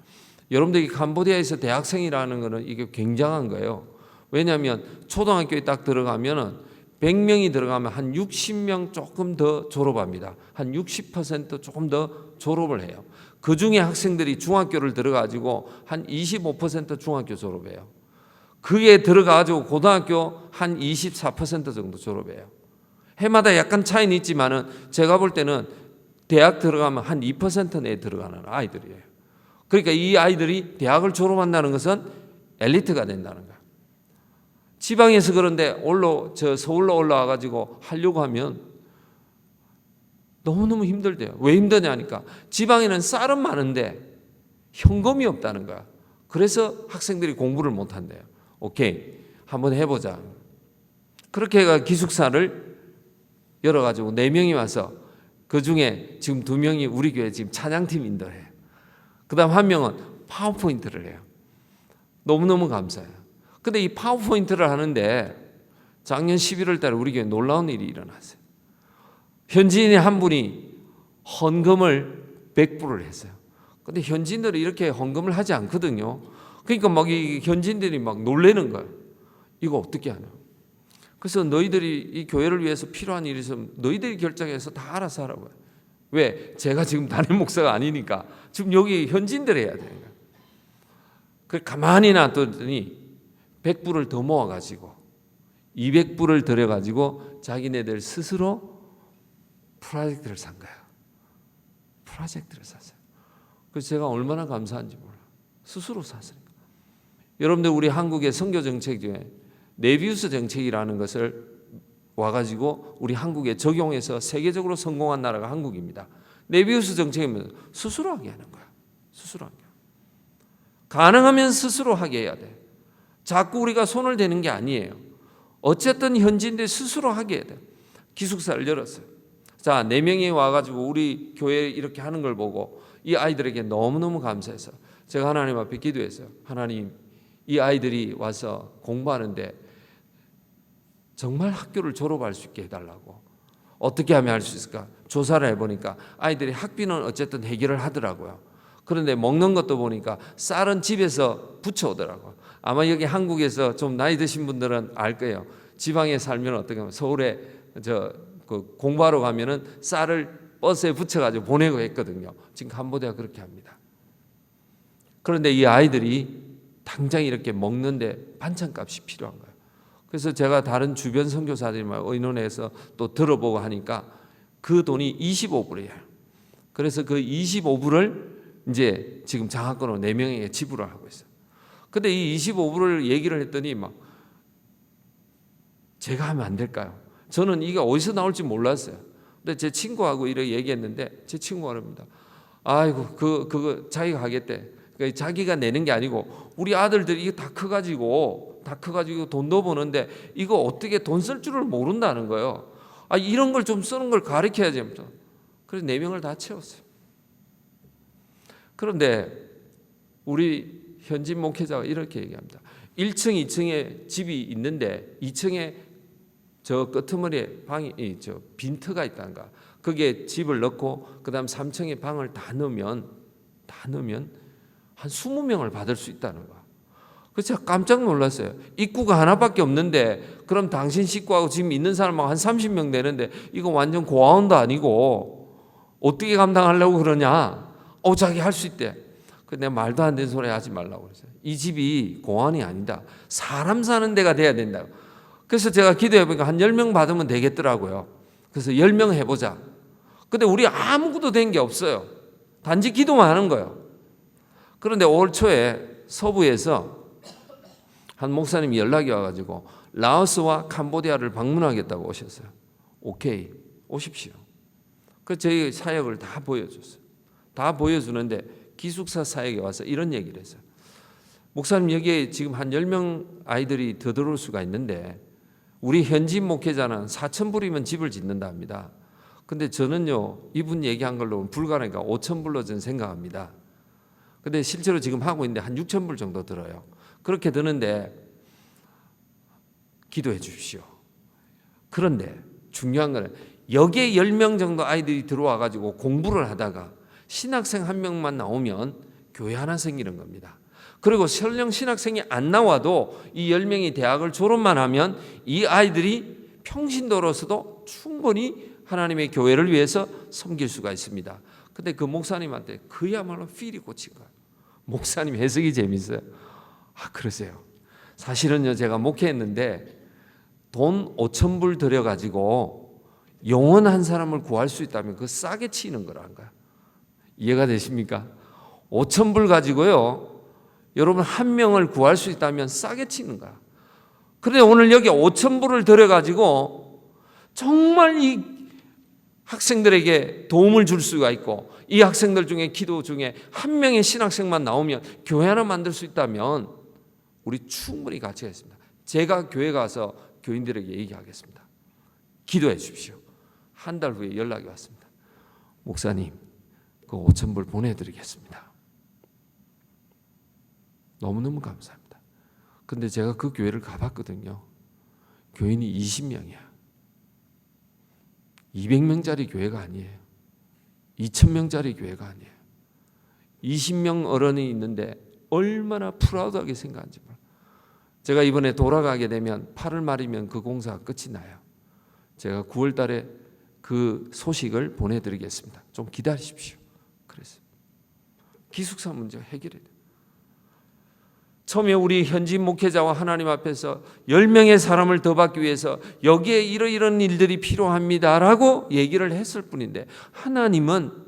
여러분들이 캄보디아에서 대학생이라는 것은 이게 굉장한 거예요. 왜냐하면 초등학교에 딱 들어가면은 100명이 들어가면 한 60명 조금 더 졸업합니다. 한 60% 조금 더 졸업을 해요. 그 중에 학생들이 중학교를 들어가지고 한 25% 중학교 졸업해요. 그게 들어가지고 고등학교 한 24% 정도 졸업해요. 해마다 약간 차이는 있지만은 제가 볼 때는 대학 들어가면 한 2% 내에 들어가는 아이들이에요. 그러니까 이 아이들이 대학을 졸업한다는 것은 엘리트가 된다는 거예요. 지방에서 그런데 서울로 올라와 가지고 하려고 하면 너무너무 힘들대요. 왜 힘드냐니까 지방에는 쌀은 많은데 현금이 없다는 거야. 그래서 학생들이 공부를 못 한대요. 오케이, 한번 해보자. 그렇게 해가 기숙사를 열어가지고 4명이 와서 그 중에 지금 2명이 우리 교회 지금 찬양팀 인도해요. 그 다음 1명은 파워포인트를 해요. 너무너무 감사해요. 근데 이 파워포인트를 하는데 작년 11월 달에 우리 교회에 놀라운 일이 일어났어요. 현지인의 한 분이 헌금을 100불을 했어요. 근데 현지인들은 이렇게 헌금을 하지 않거든요. 그러니까 막 이 현지인들이 막 놀래는 거예요. 이거 어떻게 하냐. 그래서 너희들이 이 교회를 위해서 필요한 일이 있으면 너희들이 결정해서 다 알아서 하라고요. 왜? 제가 지금 담임 목사가 아니니까 지금 여기 현지인들이 해야 되는 거예요. 그래서 가만히 놔뒀더니 100불을 더 모아가지고 200불을 들여가지고 자기네들 스스로 프로젝트를 산 거예요. 프로젝트를 샀어요. 그래서 제가 얼마나 감사한지 몰라요. 스스로 샀으니까. 여러분들 우리 한국의 선교 정책 중에 네비우스 정책이라는 것을 와가지고 우리 한국에 적용해서 세계적으로 성공한 나라가 한국입니다. 네비우스 정책이면 스스로 하게 하는 거야. 스스로 하게. 가능하면 스스로 하게 해야 돼. 자꾸 우리가 손을 대는 게 아니에요. 어쨌든 현지인들 스스로 하게 해야 돼. 기숙사를 열었어요. 자, 4명이 와가지고 우리 교회 이렇게 하는 걸 보고 이 아이들에게 너무너무 감사해서 제가 하나님 앞에 기도했어요. 하나님, 이 아이들이 와서 공부하는데 정말 학교를 졸업할 수 있게 해달라고. 어떻게 하면 할 수 있을까? 조사를 해보니까 아이들이 학비는 어쨌든 해결을 하더라고요. 그런데 먹는 것도 보니까 쌀은 집에서 부쳐오더라고요. 아마 여기 한국에서 좀 나이 드신 분들은 알 거예요. 지방에 살면 어떻게 하면 서울에 그 공부하러 가면은 쌀을 버스에 붙여가지고 보내고 했거든요. 지금 캄보디아 그렇게 합니다. 그런데 이 아이들이 당장 이렇게 먹는데 반찬값이 필요한 거예요. 그래서 제가 다른 주변 선교사들과 의논해서 또 들어보고 하니까 그 돈이 25불이에요. 그래서 그 25불을 이제 지금 장학금으로 4명에게 지불을 하고 있어요. 근데 이 25불을 얘기를 했더니 막 제가 하면 안 될까요? 저는 이게 어디서 나올지 몰랐어요. 근데 제 친구하고 이렇게 얘기했는데 제 친구가 그럽니다. 아이고 그거 자기가 하겠대. 그러니까 자기가 내는 게 아니고 우리 아들들이 이게 다 커가지고 돈도 버는데 이거 어떻게 돈 쓸 줄을 모른다는 거예요. 아, 이런 걸 좀 쓰는 걸 가르쳐야지. 그래서 4명을 다 채웠어요. 그런데 우리 현지 목회자가 이렇게 얘기합니다. 1층, 2층에 집이 있는데 2층에 저 끄트머리에 방이 빈트가 있다는가. 거기에 집을 넣고 그다음 3층에 방을 다 넣으면 한 20명을 받을 수 있다는 거야. 그래서 제가 깜짝 놀랐어요. 입구가 하나밖에 없는데 그럼 당신 식구하고 지금 있는 사람하고 한 30명 되는데 이거 완전 고아원도 아니고 어떻게 감당하려고 그러냐. 자기 할 수 있대. 내가 말도 안 되는 소리 하지 말라고 그랬어요. 이 집이 공원이 아니다. 사람 사는 데가 돼야 된다고. 그래서 제가 기도해보니까 한 10명 받으면 되겠더라고요. 그래서 10명 해보자. 근데 우리 아무것도 된 게 없어요. 단지 기도만 하는 거예요. 그런데 올 초에 서부에서 한 목사님이 연락이 와가지고 라오스와 캄보디아를 방문하겠다고 오셨어요. 오케이, 오십시오. 그래서 저희 사역을 다 보여줬어요. 다 보여주는데 기숙사 사역에 와서 이런 얘기를 했어요. 목사님, 여기에 지금 한 10명 아이들이 더 들어올 수가 있는데 우리 현지 목회자는 4,000불이면 집을 짓는다 합니다. 근데 저는요, 이분 얘기한 걸로 보면 불가능하니까 5,000불로 저는 생각합니다. 근데 실제로 지금 하고 있는데 한 6,000불 정도 들어요. 그렇게 드는데 기도해 주십시오. 그런데 중요한 거는 여기에 10명 정도 아이들이 들어와 가지고 공부를 하다가 신학생 한 명만 나오면 교회 하나 생기는 겁니다. 그리고 설령 신학생이 안 나와도 이 10명이 대학을 졸업만 하면 이 아이들이 평신도로서도 충분히 하나님의 교회를 위해서 섬길 수가 있습니다. 근데 그 목사님한테 그야말로 필이 꽂힌 거예요. 목사님 해석이 재밌어요. 그러세요. 사실은요, 제가 목회했는데 돈 5,000불 들여가지고 영원 한 사람을 구할 수 있다면 그 싸게 치는 거라는 거야. 이해가 되십니까? 5,000불 가지고요, 여러분 한 명을 구할 수 있다면 싸게 치는 거야. 그런데 오늘 여기 5,000불을 들여가지고 정말 이 학생들에게 도움을 줄 수가 있고, 이 학생들 중에 기도 중에 한 명의 신학생만 나오면 교회 하나 만들 수 있다면 우리 충분히 가치가 있습니다. 제가 교회 가서 교인들에게 얘기하겠습니다. 기도해 주십시오. 한 달 후에 연락이 왔습니다. 목사님, 그 5,000불 보내드리겠습니다. 너무너무 감사합니다. 근데 제가 그 교회를 가봤거든요. 교인이 20명이야. 200명짜리 교회가 아니에요. 2,000명짜리 교회가 아니에요. 20명 어른이 있는데 얼마나 프라우드하게 생각하는지 몰라요. 제가 이번에 돌아가게 되면 8월 말이면 그 공사가 끝이 나요. 제가 9월 달에 그 소식을 보내드리겠습니다. 좀 기다리십시오. 그래서 기숙사 문제 해결해야 돼요. 처음에 우리 현지 목회자와 하나님 앞에서 10명의 사람을 더 받기 위해서 여기에 이런 일들이 필요합니다라고 얘기를 했을 뿐인데, 하나님은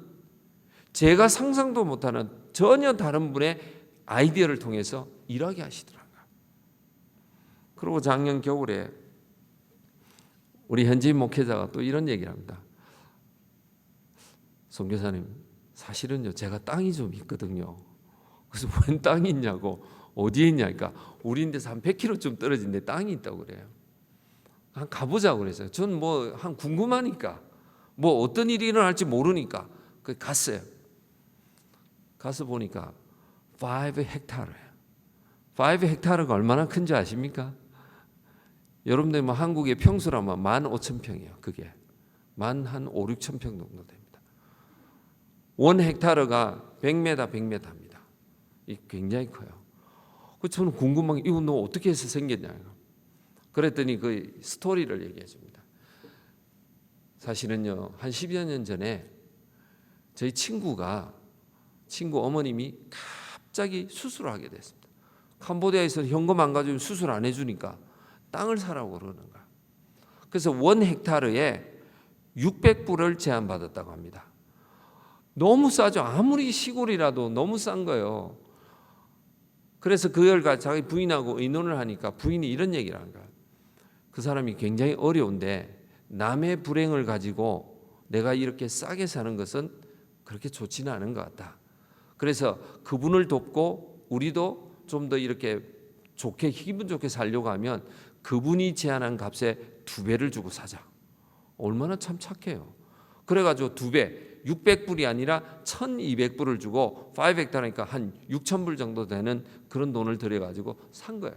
제가 상상도 못하는 전혀 다른 분의 아이디어를 통해서 일하게 하시더라고요. 그리고 작년 겨울에 우리 현지 목회자가 또 이런 얘기를 합니다. 선교사님, 사실은요, 제가 땅이 좀 있거든요. 그래서 웬 땅이 있냐고, 어디에 있냐니까 우리 데서 한 100km쯤 떨어진 데 땅이 있다고 그래요. 한 가보자고 그랬어요. 전 뭐 한 궁금하니까, 뭐 어떤 일이 일어날지 모르니까 갔어요. 가서 보니까 5헥타르예요. 5헥타르가 얼마나 큰지 아십니까? 여러분들 뭐 한국의 평수라면 15,000평이에요. 그게 한 5, 6천 평 정도 됩니다. 1헥타르가 100m, 100m입니다. 이 굉장히 커요. 저는 궁금한 게, 이거 너 어떻게 해서 생겼냐? 그랬더니 그 스토리를 얘기해 줍니다. 사실은요, 한 10여 년 전에 저희 친구 어머님이 갑자기 수술을 하게 됐습니다. 캄보디아에서 현금 안 가지고 수술 안 해주니까 땅을 사라고 그러는 거야. 그래서 1헥타르에 600불을 제한받았다고 합니다. 너무 싸죠. 아무리 시골이라도 너무 싼 거예요. 그래서 그걸 자기 부인하고 의논을 하니까 부인이 이런 얘기를 한 거야. 그 사람이 굉장히 어려운데 남의 불행을 가지고 내가 이렇게 싸게 사는 것은 그렇게 좋지는 않은 것 같다. 그래서 그분을 돕고 우리도 좀 더 이렇게 좋게, 기분 좋게 살려고 하면 그분이 제안한 값에 2배를 주고 사자. 얼마나 참 착해요. 그래가지고 2배, 600불이 아니라 1,200불을 주고 5헥타르니까 한 6,000불 정도 되는 그런 돈을 들여가지고 산 거예요.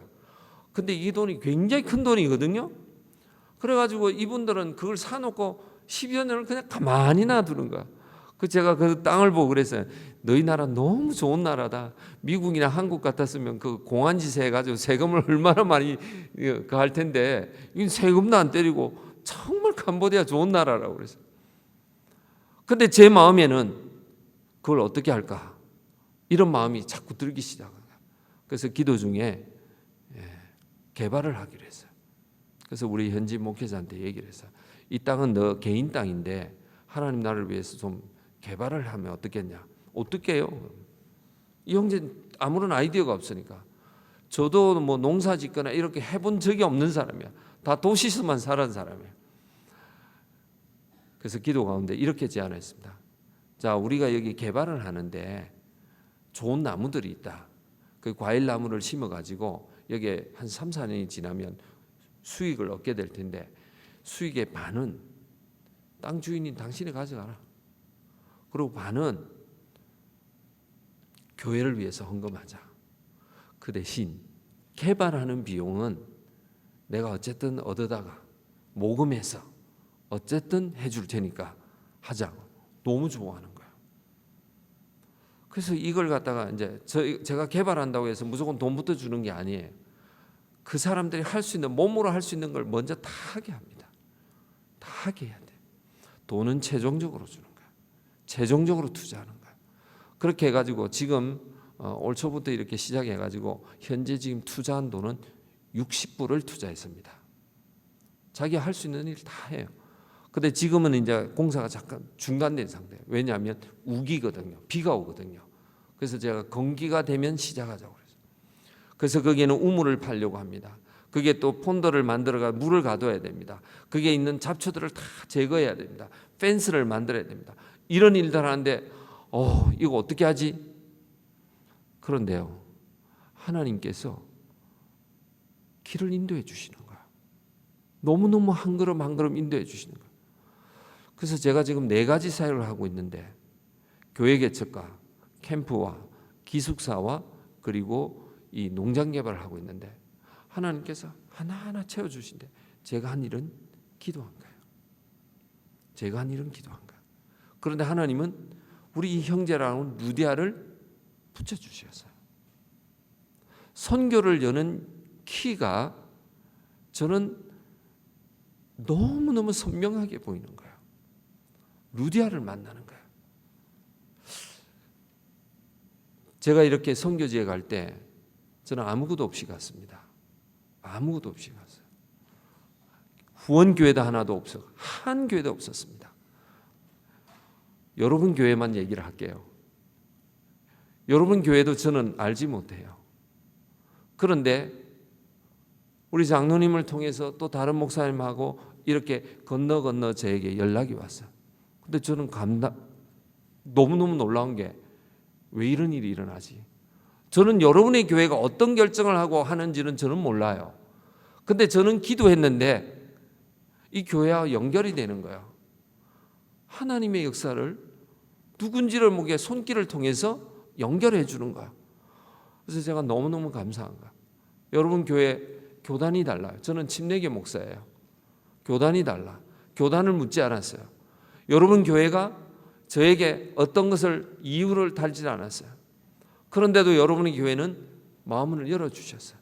근데 이 돈이 굉장히 큰 돈이거든요. 그래가지고 이분들은 그걸 사놓고 10여 년을 그냥 가만히 놔두는 거야. 제가 그 땅을 보고 그랬어요. 너희 나라 너무 좋은 나라다. 미국이나 한국 같았으면 그 공안지세 해가지고 세금을 얼마나 많이 할 텐데, 이 세금도 안 때리고 정말 캄보디아 좋은 나라라고 그랬어요. 근데 제 마음에는 그걸 어떻게 할까? 이런 마음이 자꾸 들기 시작합니다. 그래서 기도 중에 개발을 하기로 했어요. 그래서 우리 현지 목회자한테 얘기를 했어요. 이 땅은 너 개인 땅인데 하나님 나라를 위해서 좀 개발을 하면 어떻겠냐? 어떻게 해요? 이 형제는 아무런 아이디어가 없으니까. 저도 뭐 농사 짓거나 이렇게 해본 적이 없는 사람이야. 다 도시에서만 살은 사람이야. 그래서 기도 가운데 이렇게 제안했습니다. 자, 우리가 여기 개발을 하는데 좋은 나무들이 있다. 그 과일 나무를 심어가지고 여기에 한 3, 4년이 지나면 수익을 얻게 될 텐데 수익의 반은 땅 주인인 당신이 가져가라. 그리고 반은 교회를 위해서 헌금하자. 그 대신 개발하는 비용은 내가 어쨌든 얻어다가 모금해서 어쨌든 해줄 테니까 하자고 너무 좋아하는 거예요. 그래서 이걸 갖다가 이제 제가 개발한다고 해서 무조건 돈부터 주는 게 아니에요. 그 사람들이 할 수 있는, 몸으로 할 수 있는 걸 먼저 다 하게 합니다. 다 하게 해야 돼요. 돈은 최종적으로 주는 거예요. 최종적으로 투자하는 거예요. 그렇게 해가지고 지금 올 초부터 이렇게 시작해가지고 현재 지금 투자한 돈은 60불을 투자했습니다. 자기가 할 수 있는 일 다 해요. 근데 지금은 이제 공사가 잠깐 중단된 상태예요. 왜냐하면 우기거든요. 비가 오거든요. 그래서 제가 건기가 되면 시작하자고 그랬어요. 그래서 거기에는 우물을 파려고 합니다. 그게 또 폰더를 만들어가 물을 가둬야 됩니다. 그게 있는 잡초들을 다 제거해야 됩니다. 펜스를 만들어야 됩니다. 이런 일들 하는데 이거 어떻게 하지? 그런데요, 하나님께서 길을 인도해 주시는 거예요. 너무너무 한 걸음 한 걸음 인도해 주시는 거예요. 그래서 제가 지금 4가지 사역을 하고 있는데, 교회 개척과 캠프와 기숙사와 그리고 이 농장 개발을 하고 있는데, 하나님께서 하나하나 채워주신데 제가 한 일은 기도한 거예요. 제가 한 일은 기도한 거예요. 그런데 하나님은 우리 이 형제라는 루디아를 붙여주셨어요. 선교를 여는 키가 저는 너무너무 선명하게 보이는 거예요. 루디아를 만나는 거예요. 제가 이렇게 선교지에 갈 때 저는 아무것도 없이 갔습니다. 아무것도 없이 갔어요. 후원교회도 하나도 없어, 한 교회도 없었습니다. 여러분 교회만 얘기를 할게요. 여러분 교회도 저는 알지 못해요. 그런데 우리 장로님을 통해서 또 다른 목사님하고 이렇게 건너 저에게 연락이 왔어요. 근데 저는 너무너무 놀라운 게, 왜 이런 일이 일어나지? 저는 여러분의 교회가 어떤 결정을 하고 하는지는 저는 몰라요. 근데 저는 기도했는데 이 교회와 연결이 되는 거예요. 하나님의 역사를 누군지를 모르게 손길을 통해서 연결해 주는 거예요. 그래서 제가 너무너무 감사한 거예요. 여러분 교회 교단이 달라요. 저는 침례교 목사예요. 교단이 달라. 교단을 묻지 않았어요. 여러분 교회가 저에게 어떤 것을 이유를 달지 않았어요. 그런데도 여러분의 교회는 마음을 열어주셨어요.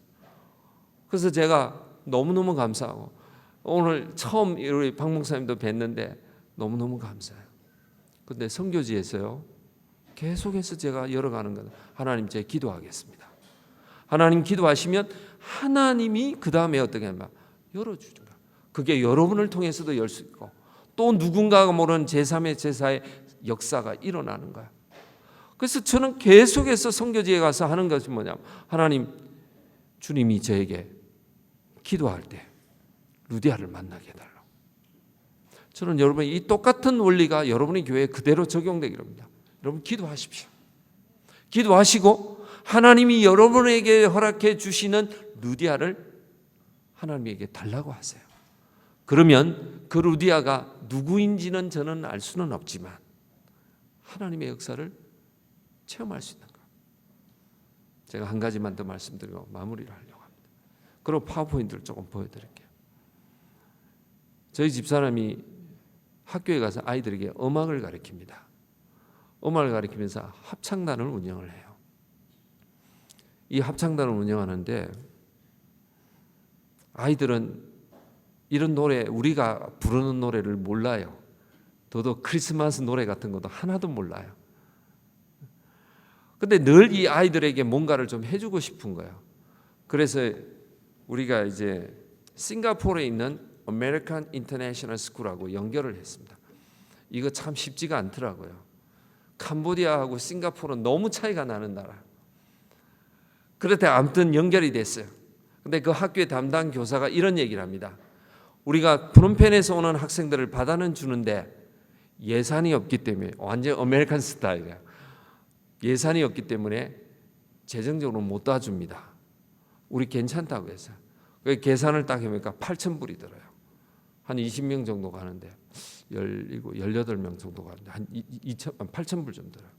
그래서 제가 너무너무 감사하고, 오늘 처음 우리 박 목사님도 뵀는데 너무너무 감사해요. 그런데 선교지에서요, 계속해서 제가 열어가는 건, 하나님 제가 기도하겠습니다. 하나님 기도하시면 하나님이 그 다음에 어떻게 하면 열어주는 거예요. 그게 여러분을 통해서도 열 수 있고, 또 누군가가 모르는 제3의 제4의 역사가 일어나는 거예요. 그래서 저는 계속해서 선교지에 가서 하는 것이 뭐냐면, 하나님, 주님이 저에게 기도할 때 루디아를 만나게 해달라고. 저는 여러분 이 똑같은 원리가 여러분의 교회에 그대로 적용되기를 합니다. 여러분 기도하십시오. 기도하시고 하나님이 여러분에게 허락해 주시는 루디아를 하나님에게 달라고 하세요. 그러면 그 루디아가 누구인지는 저는 알 수는 없지만 하나님의 역사를 체험할 수 있는 거예요. 제가 한 가지만 더 말씀드리고 마무리를 하려고 합니다. 그리고 파워포인트를 조금 보여드릴게요. 저희 집사람이 학교에 가서 아이들에게 음악을 가르칩니다. 음악을 가르치면서 합창단을 운영을 해요. 이 합창단을 운영하는데 아이들은 이런 노래, 우리가 부르는 노래를 몰라요. 더더욱 크리스마스 노래 같은 것도 하나도 몰라요. 근데 늘 이 아이들에게 뭔가를 좀 해주고 싶은 거예요. 그래서 우리가 이제 싱가포르에 있는 American International School하고 연결을 했습니다. 이거 참 쉽지가 않더라고요. 캄보디아하고 싱가포르는 너무 차이가 나는 나라. 그렇다 아무튼 연결이 됐어요. 근데 그 학교의 담당 교사가 이런 얘기를 합니다. 우리가 프놈펜에서 오는 학생들을 받아는 주는데 예산이 없기 때문에, 완전 아메리칸 스타일이에요. 예산이 없기 때문에 재정적으로 못 도와줍니다. 우리 괜찮다고 해서 계산을 딱 해보니까 8,000불이 들어요. 한 20명 정도 가는데 18명 정도 가는데 한 8,000불 좀 들어요.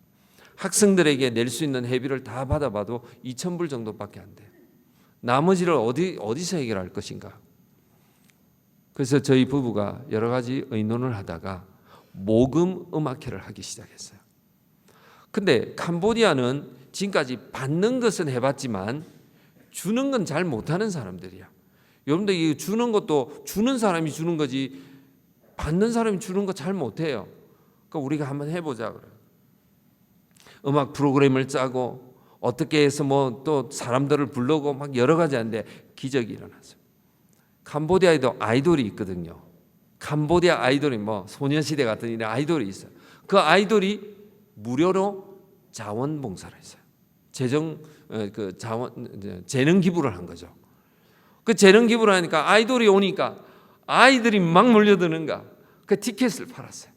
학생들에게 낼 수 있는 회비를 다 받아봐도 2,000불 정도밖에 안 돼요. 나머지를 어디서 해결할 것인가? 그래서 저희 부부가 여러 가지 의논을 하다가 모금 음악회를 하기 시작했어요. 근데 캄보디아는 지금까지 받는 것은 해봤지만 주는 건 잘 못하는 사람들이야. 여러분들 이 주는 것도 주는 사람이 주는 거지 받는 사람이 주는 거 잘 못해요. 그러니까 우리가 한번 해보자 그래요. 음악 프로그램을 짜고 어떻게 해서 뭐 또 사람들을 부르고 막 여러 가지 하는데 기적이 일어났어요. 캄보디아에도 아이돌이 있거든요. 캄보디아 아이돌이 뭐 소녀시대 같은 이런 아이돌이 있어요. 그 아이돌이 무료로 자원봉사를 했어요. 재능 기부를 한 거죠. 그 재능 기부를 하니까 아이돌이 오니까 아이들이 막 몰려드는가. 그 티켓을 팔았어요.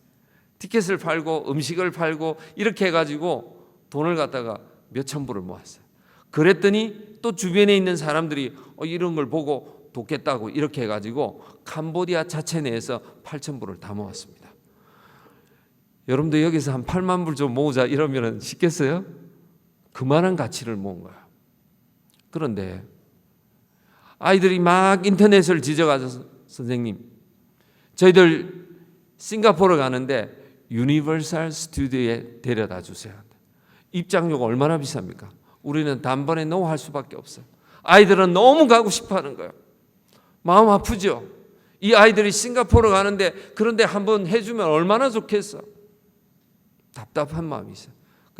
티켓을 팔고 음식을 팔고 이렇게 해가지고 돈을 갖다가 몇천 불을 모았어요. 그랬더니 또 주변에 있는 사람들이 이런 걸 보고 돕겠다고 이렇게 해가지고 캄보디아 자체 내에서 8천 불을 다 모았습니다. 여러분들 여기서 한 8만 불 좀 모으자 이러면 쉽겠어요? 그만한 가치를 모은 거야. 그런데 아이들이 막 인터넷을 뒤져가서 선생님 저희들 싱가포르 가는데 유니버설 스튜디오에 데려다 주세요. 입장료가 얼마나 비쌉니까? 우리는 단번에 노 할 수밖에 없어요. 아이들은 너무 가고 싶어 하는 거예요. 마음 아프죠? 이 아이들이 싱가포르 가는데 그런데 한번 해주면 얼마나 좋겠어. 답답한 마음이 있어요.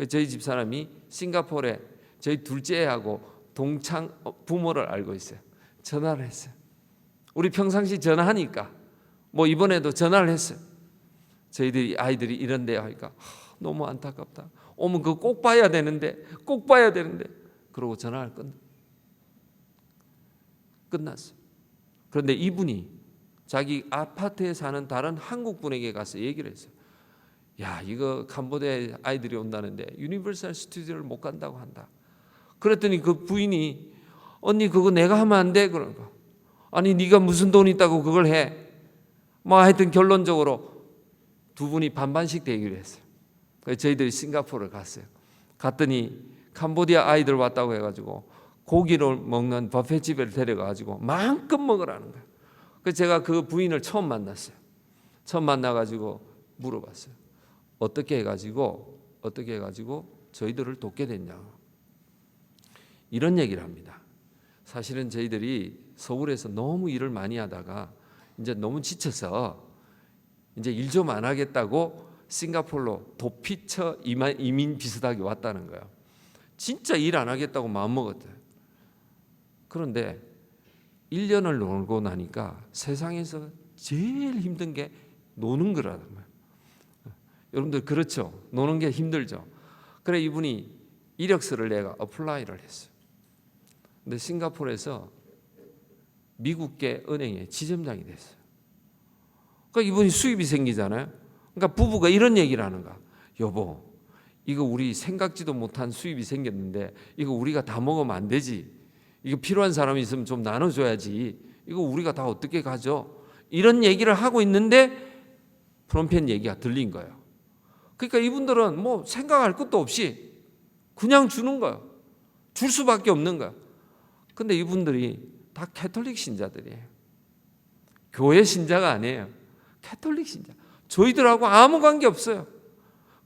저희 집사람이 싱가포르에 저희 둘째 애하고 동창 부모를 알고 있어요. 전화를 했어요. 우리 평상시 전화하니까 뭐 이번에도 전화를 했어요. 저희들이 아이들이 이런데 하니까 너무 안타깝다. 오면 그거 꼭 봐야 되는데 그러고 전화를 끝났어요. 그런데 이분이 자기 아파트에 사는 다른 한국 분에게 가서 얘기를 했어요. 야, 이거 캄보디아 아이들이 온다는데 유니버설 스튜디오를 못 간다고 한다. 그랬더니 그 부인이 언니 그거 내가 하면 안 돼? 그런 거. 아니 네가 무슨 돈 있다고 그걸 해? 뭐 하여튼 결론적으로 두 분이 반반씩 대기를 했어요. 그래서 저희들이 싱가포르를 갔어요. 갔더니 캄보디아 아이들 왔다고 해가지고 고기를 먹는 뷔페집에 데려가가지고 마음껏 먹으라는 거예요. 그래서 제가 그 부인을 처음 만났어요. 처음 만나가지고 물어봤어요. 어떻게 해가지고 저희들을 돕게 됐냐고. 이런 얘기를 합니다. 사실은 저희들이 서울에서 너무 일을 많이 하다가 이제 너무 지쳐서 이제 일 좀 안 하겠다고 싱가포르로 도피처 이민 비슷하게 왔다는 거예요. 진짜 일 안 하겠다고 마음먹었대요. 그런데 1년을 놀고 나니까 세상에서 제일 힘든 게 노는 거라는 거예요. 여러분들 그렇죠? 노는 게 힘들죠? 그래 이분이 이력서를 내가 어플라이를 했어요. 근데 싱가포르에서 미국계 은행에 지점장이 됐어요. 그러니까 이분이 수입이 생기잖아요. 그러니까 부부가 이런 얘기를 하는 거야. 여보, 이거 우리 생각지도 못한 수입이 생겼는데 이거 우리가 다 먹으면 안 되지. 이거 필요한 사람이 있으면 좀 나눠줘야지. 이거 우리가 다 어떻게 가져? 이런 얘기를 하고 있는데 프롬펜 얘기가 들린 거예요. 그러니까 이분들은 뭐 생각할 것도 없이 그냥 주는 거예요. 줄 수밖에 없는 거예요. 근데 이분들이 다 캐톨릭 신자들이에요. 교회 신자가 아니에요. 캐톨릭 신자. 저희들하고 아무 관계 없어요.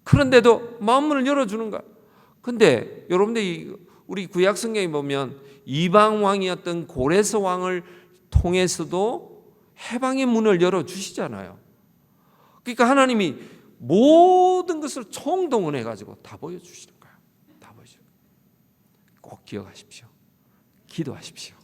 그런데도 마음문을 열어주는 거야. 근데 여러분들 우리 구약 성경에 보면 이방 왕이었던 고레스 왕을 통해서도 해방의 문을 열어주시잖아요. 그러니까 하나님이 모든 것을 총동원해 가지고 다 보여주시는 거예요. 다 보여줘요. 꼭 기억하십시오. 기도하십시오.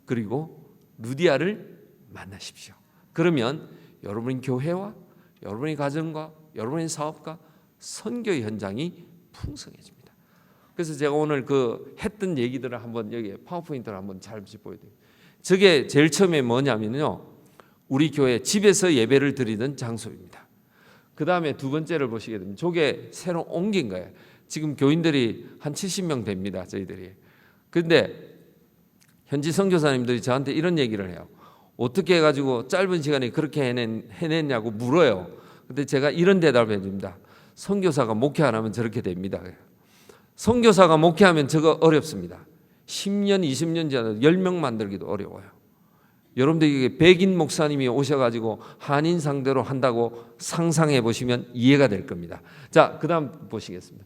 그리고 루디아를 만나십시오. 그러면 여러분의 교회와 여러분의 가정과 여러분의 사업과 선교 현장이 풍성해집니다. 그래서 제가 오늘 그 했던 얘기들을 한번 여기 파워포인트를 한번 잘 보여드립니다. 저게 제일 처음에 뭐냐면요, 우리 교회 집에서 예배를 드리던 장소입니다. 그 다음에 두 번째를 보시게 되면 저게 새로 옮긴 거예요. 지금 교인들이 한 70명 됩니다. 저희들이. 그런데 현지 선교사님들이 저한테 이런 얘기를 해요. 어떻게 해가지고 짧은 시간에 그렇게 해냈냐고 물어요. 근데 제가 이런 대답을 해줍니다. 선교사가 목회 안 하면 저렇게 됩니다. 선교사가 목회하면 저거 어렵습니다. 10년, 20년 전에 10명 만들기도 어려워요. 여러분들 이게 백인 목사님이 오셔가지고 한인 상대로 한다고 상상해 보시면 이해가 될 겁니다. 자, 그다음 보시겠습니다.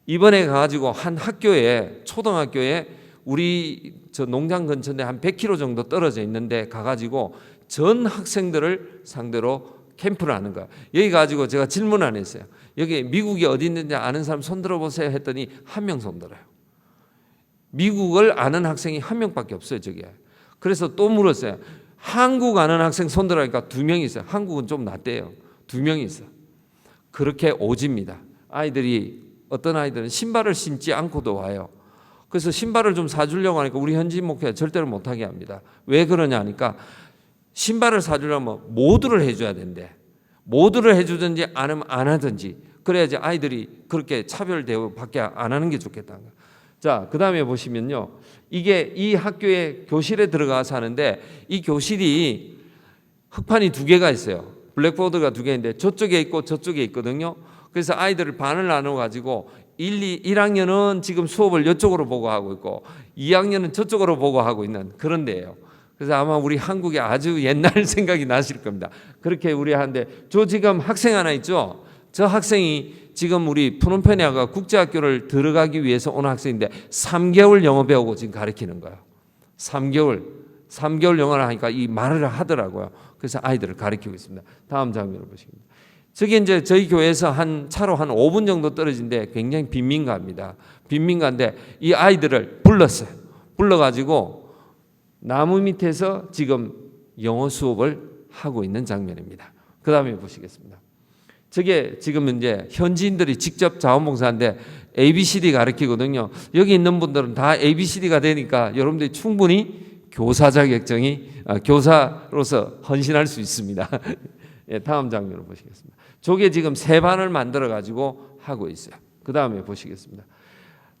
이번에 가가지고 한 학교에, 초등학교에 우리 저 농장 근처인데 한 100km 정도 떨어져 있는데 가가지고 전 학생들을 상대로 캠프를 하는 거야. 여기 가지고 제가 질문 안 했어요. 여기 미국이 어디 있는지 아는 사람 손 들어보세요 했더니 한 명 손 들어요. 미국을 아는 학생이 한 명밖에 없어요, 저게. 그래서 또 물었어요. 한국 아는 학생 손 들어니까 2명이 있어요. 한국은 좀 낫대요. 2명이 있어요. 그렇게 오집니다. 아이들이, 어떤 아이들은 신발을 신지 않고도 와요. 그래서 신발을 좀 사주려고 하니까 우리 현지 목회가 절대로 못하게 합니다. 왜 그러냐 하니까 신발을 사주려면 모두를 해줘야 된대. 모두를 해주든지 안 하면 안 하든지, 그래야지 아이들이 그렇게 차별 대우밖에 안 하는 게 좋겠다는 거예요. 자, 그 다음에 보시면요, 이게 이 학교에 교실에 들어가서 하는데 이 교실이 흑판이 2개가 있어요. 블랙보드가 2개인데 저쪽에 있고 저쪽에 있거든요. 그래서 아이들을 반을 나눠 가지고 1학년은 지금 수업을 이쪽으로 보고 하고 있고 2학년은 저쪽으로 보고 하고 있는 그런 데예요. 그래서 아마 우리 한국에 아주 옛날 생각이 나실 겁니다. 그렇게 우리 하는데, 저 지금 학생 하나 있죠? 저 학생이 지금 우리 푸놈페니아가 국제학교를 들어가기 위해서 온 학생인데 3개월 영어 배우고 지금 가르치는 거예요. 3개월 영어를 하니까 이 말을 하더라고요. 그래서 아이들을 가르치고 있습니다. 다음 장면을 보시겠습니다. 저기 이제 저희 교회에서 차로 한 5분 정도 떨어진데 굉장히 빈민가입니다. 빈민가인데 이 아이들을 불렀어요. 불러가지고 나무 밑에서 지금 영어 수업을 하고 있는 장면입니다. 그 다음에 보시겠습니다. 저게 지금 이제 현지인들이 직접 자원봉사인데 ABCD 가르치거든요. 여기 있는 분들은 다 ABCD가 되니까 여러분들이 충분히 교사 자격증이, 교사로서 헌신할 수 있습니다. 예, 다음 장면을 보시겠습니다. 저게 지금 3반을 만들어 가지고 하고 있어요. 그 다음에 보시겠습니다.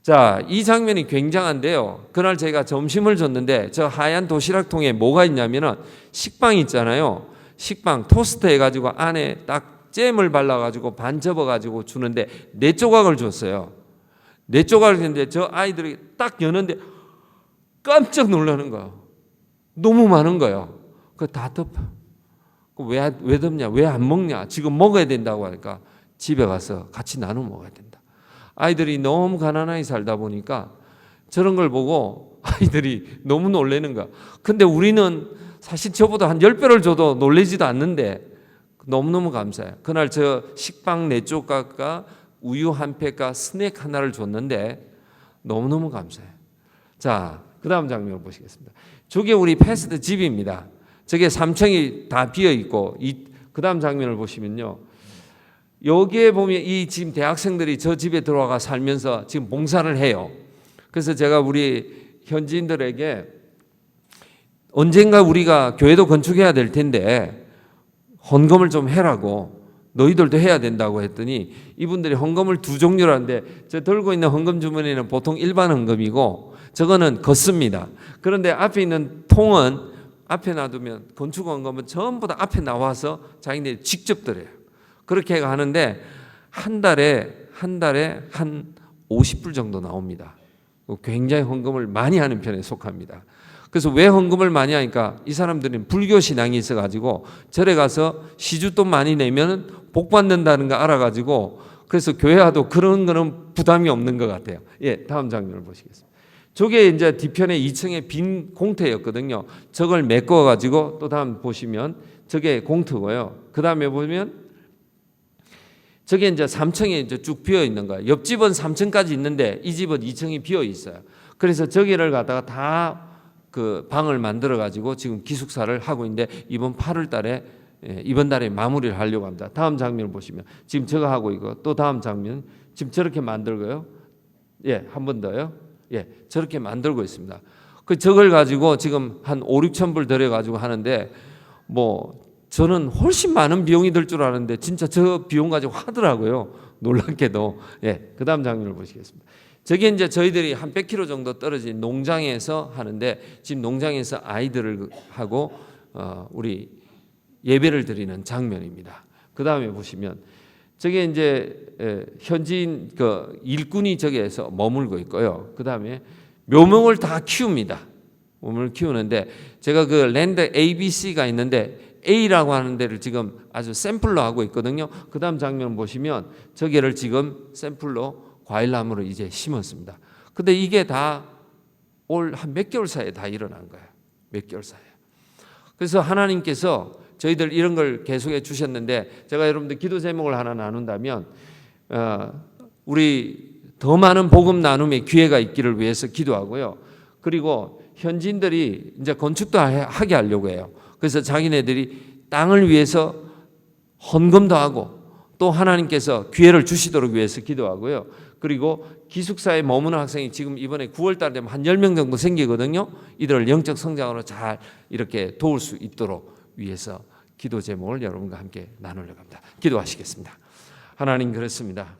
자, 이 장면이 굉장한데요. 그날 제가 점심을 줬는데 저 하얀 도시락통에 뭐가 있냐면은 식빵 있잖아요. 식빵 토스트 해가지고 안에 딱 잼을 발라가지고 반 접어가지고 주는데 4조각을 줬어요. 4조각을 줬는데 저 아이들이 딱 여는데 깜짝 놀라는 거예요. 너무 많은 거예요. 그거 다 덮어. 왜 덮냐? 왜 안 먹냐? 지금 먹어야 된다고 하니까 집에 가서 같이 나눠 먹어야 된다. 아이들이 너무 가난하게 살다 보니까 저런 걸 보고 아이들이 너무 놀라는 거야. 근데 우리는 사실 저보다 한 10배를 줘도 놀라지도 않는데 너무너무 감사해요. 그날 저 식빵 4조각과 우유 한 팩과 스낵 하나를 줬는데 너무너무 감사해요. 자, 그 다음 장면을 보시겠습니다. 저게 우리 패스트 집입니다. 저게 3층이 다 비어 있고, 그 다음 장면을 보시면요, 여기에 보면 이 지금 대학생들이 저 집에 들어와 살면서 지금 봉사를 해요. 그래서 제가 우리 현지인들에게 언젠가 우리가 교회도 건축해야 될 텐데 헌금을 좀 해라고, 너희들도 해야 된다고 했더니 이분들이 헌금을 2종류로 하는데, 저 들고 있는 헌금 주머니는 보통 일반 헌금이고 저거는 걷습니다. 그런데 앞에 있는 통은 앞에 놔두면, 건축 헌금은 전부 다 앞에 나와서 자기네들이 직접 드려요. 그렇게 하는데 한 달에 한 50불 정도 나옵니다. 굉장히 헌금을 많이 하는 편에 속합니다. 그래서 왜 헌금을 많이 하니까 이 사람들은 불교 신앙이 있어가지고 절에 가서 시주돈 많이 내면 복 받는다는 거 알아가지고, 그래서 교회 와도 그런 거는 부담이 없는 것 같아요. 예, 다음 장면을 보시겠습니다. 저게 이제 뒤편에 2층에 빈 공터였거든요. 저걸 메꿔가지고, 또 다음 보시면 저게 공터고요. 그 다음에 보면 저게 이제 3층에 이제 쭉 비어 있는 거예요. 옆집은 3층까지 있는데 이 집은 2층이 비어 있어요. 그래서 저기를 갖다가 다 그 방을 만들어 가지고 지금 기숙사를 하고 있는데 이번 8월 달에, 이번 달에 마무리를 하려고 합니다. 다음 장면을 보시면 지금 저거 하고 있고, 또 다음 장면 지금 저렇게 만들고요. 예, 한 번 더요. 예, 저렇게 만들고 있습니다. 그 저걸 가지고 지금 한 5, 6천 불 들여 가지고 하는데, 뭐 저는 훨씬 많은 비용이 들 줄 알았는데 진짜 저 비용 가지고 하더라고요. 놀랍게도. 예, 그 다음 장면을 보시겠습니다. 저게 이제 저희들이 한 100km 정도 떨어진 농장에서 하는데, 지금 농장에서 아이들을 하고 우리 예배를 드리는 장면입니다. 그 다음에 보시면 저게 이제 현지인 그 일꾼이 저기에서 머물고 있고요. 그 다음에 묘목을 다 키웁니다. 몸을 키우는데 제가 그 랜드 ABC가 있는데 A라고 하는 데를 지금 아주 샘플로 하고 있거든요. 그 다음 장면 보시면 저기를 지금 샘플로 과일나무를 이제 심었습니다. 근데 이게 다 올 한 몇 개월 사이에 다 일어난 거예요. 몇 개월 사이에. 그래서 하나님께서 저희들 이런 걸 계속해 주셨는데 제가 여러분들 기도 제목을 하나 나눈다면 우리 더 많은 복음 나눔의 기회가 있기를 위해서 기도하고요. 그리고 현지인들이 이제 건축도 하게 하려고 해요. 그래서 자기네들이 땅을 위해서 헌금도 하고 또 하나님께서 기회를 주시도록 위해서 기도하고요. 그리고 기숙사에 머무는 학생이 지금 이번에 9월 달 되면 한 10명 정도 생기거든요. 이들을 영적 성장으로 잘 이렇게 도울 수 있도록 위해서 기도 제목을 여러분과 함께 나누려고 합니다. 기도하시겠습니다. 하나님, 그렇습니다.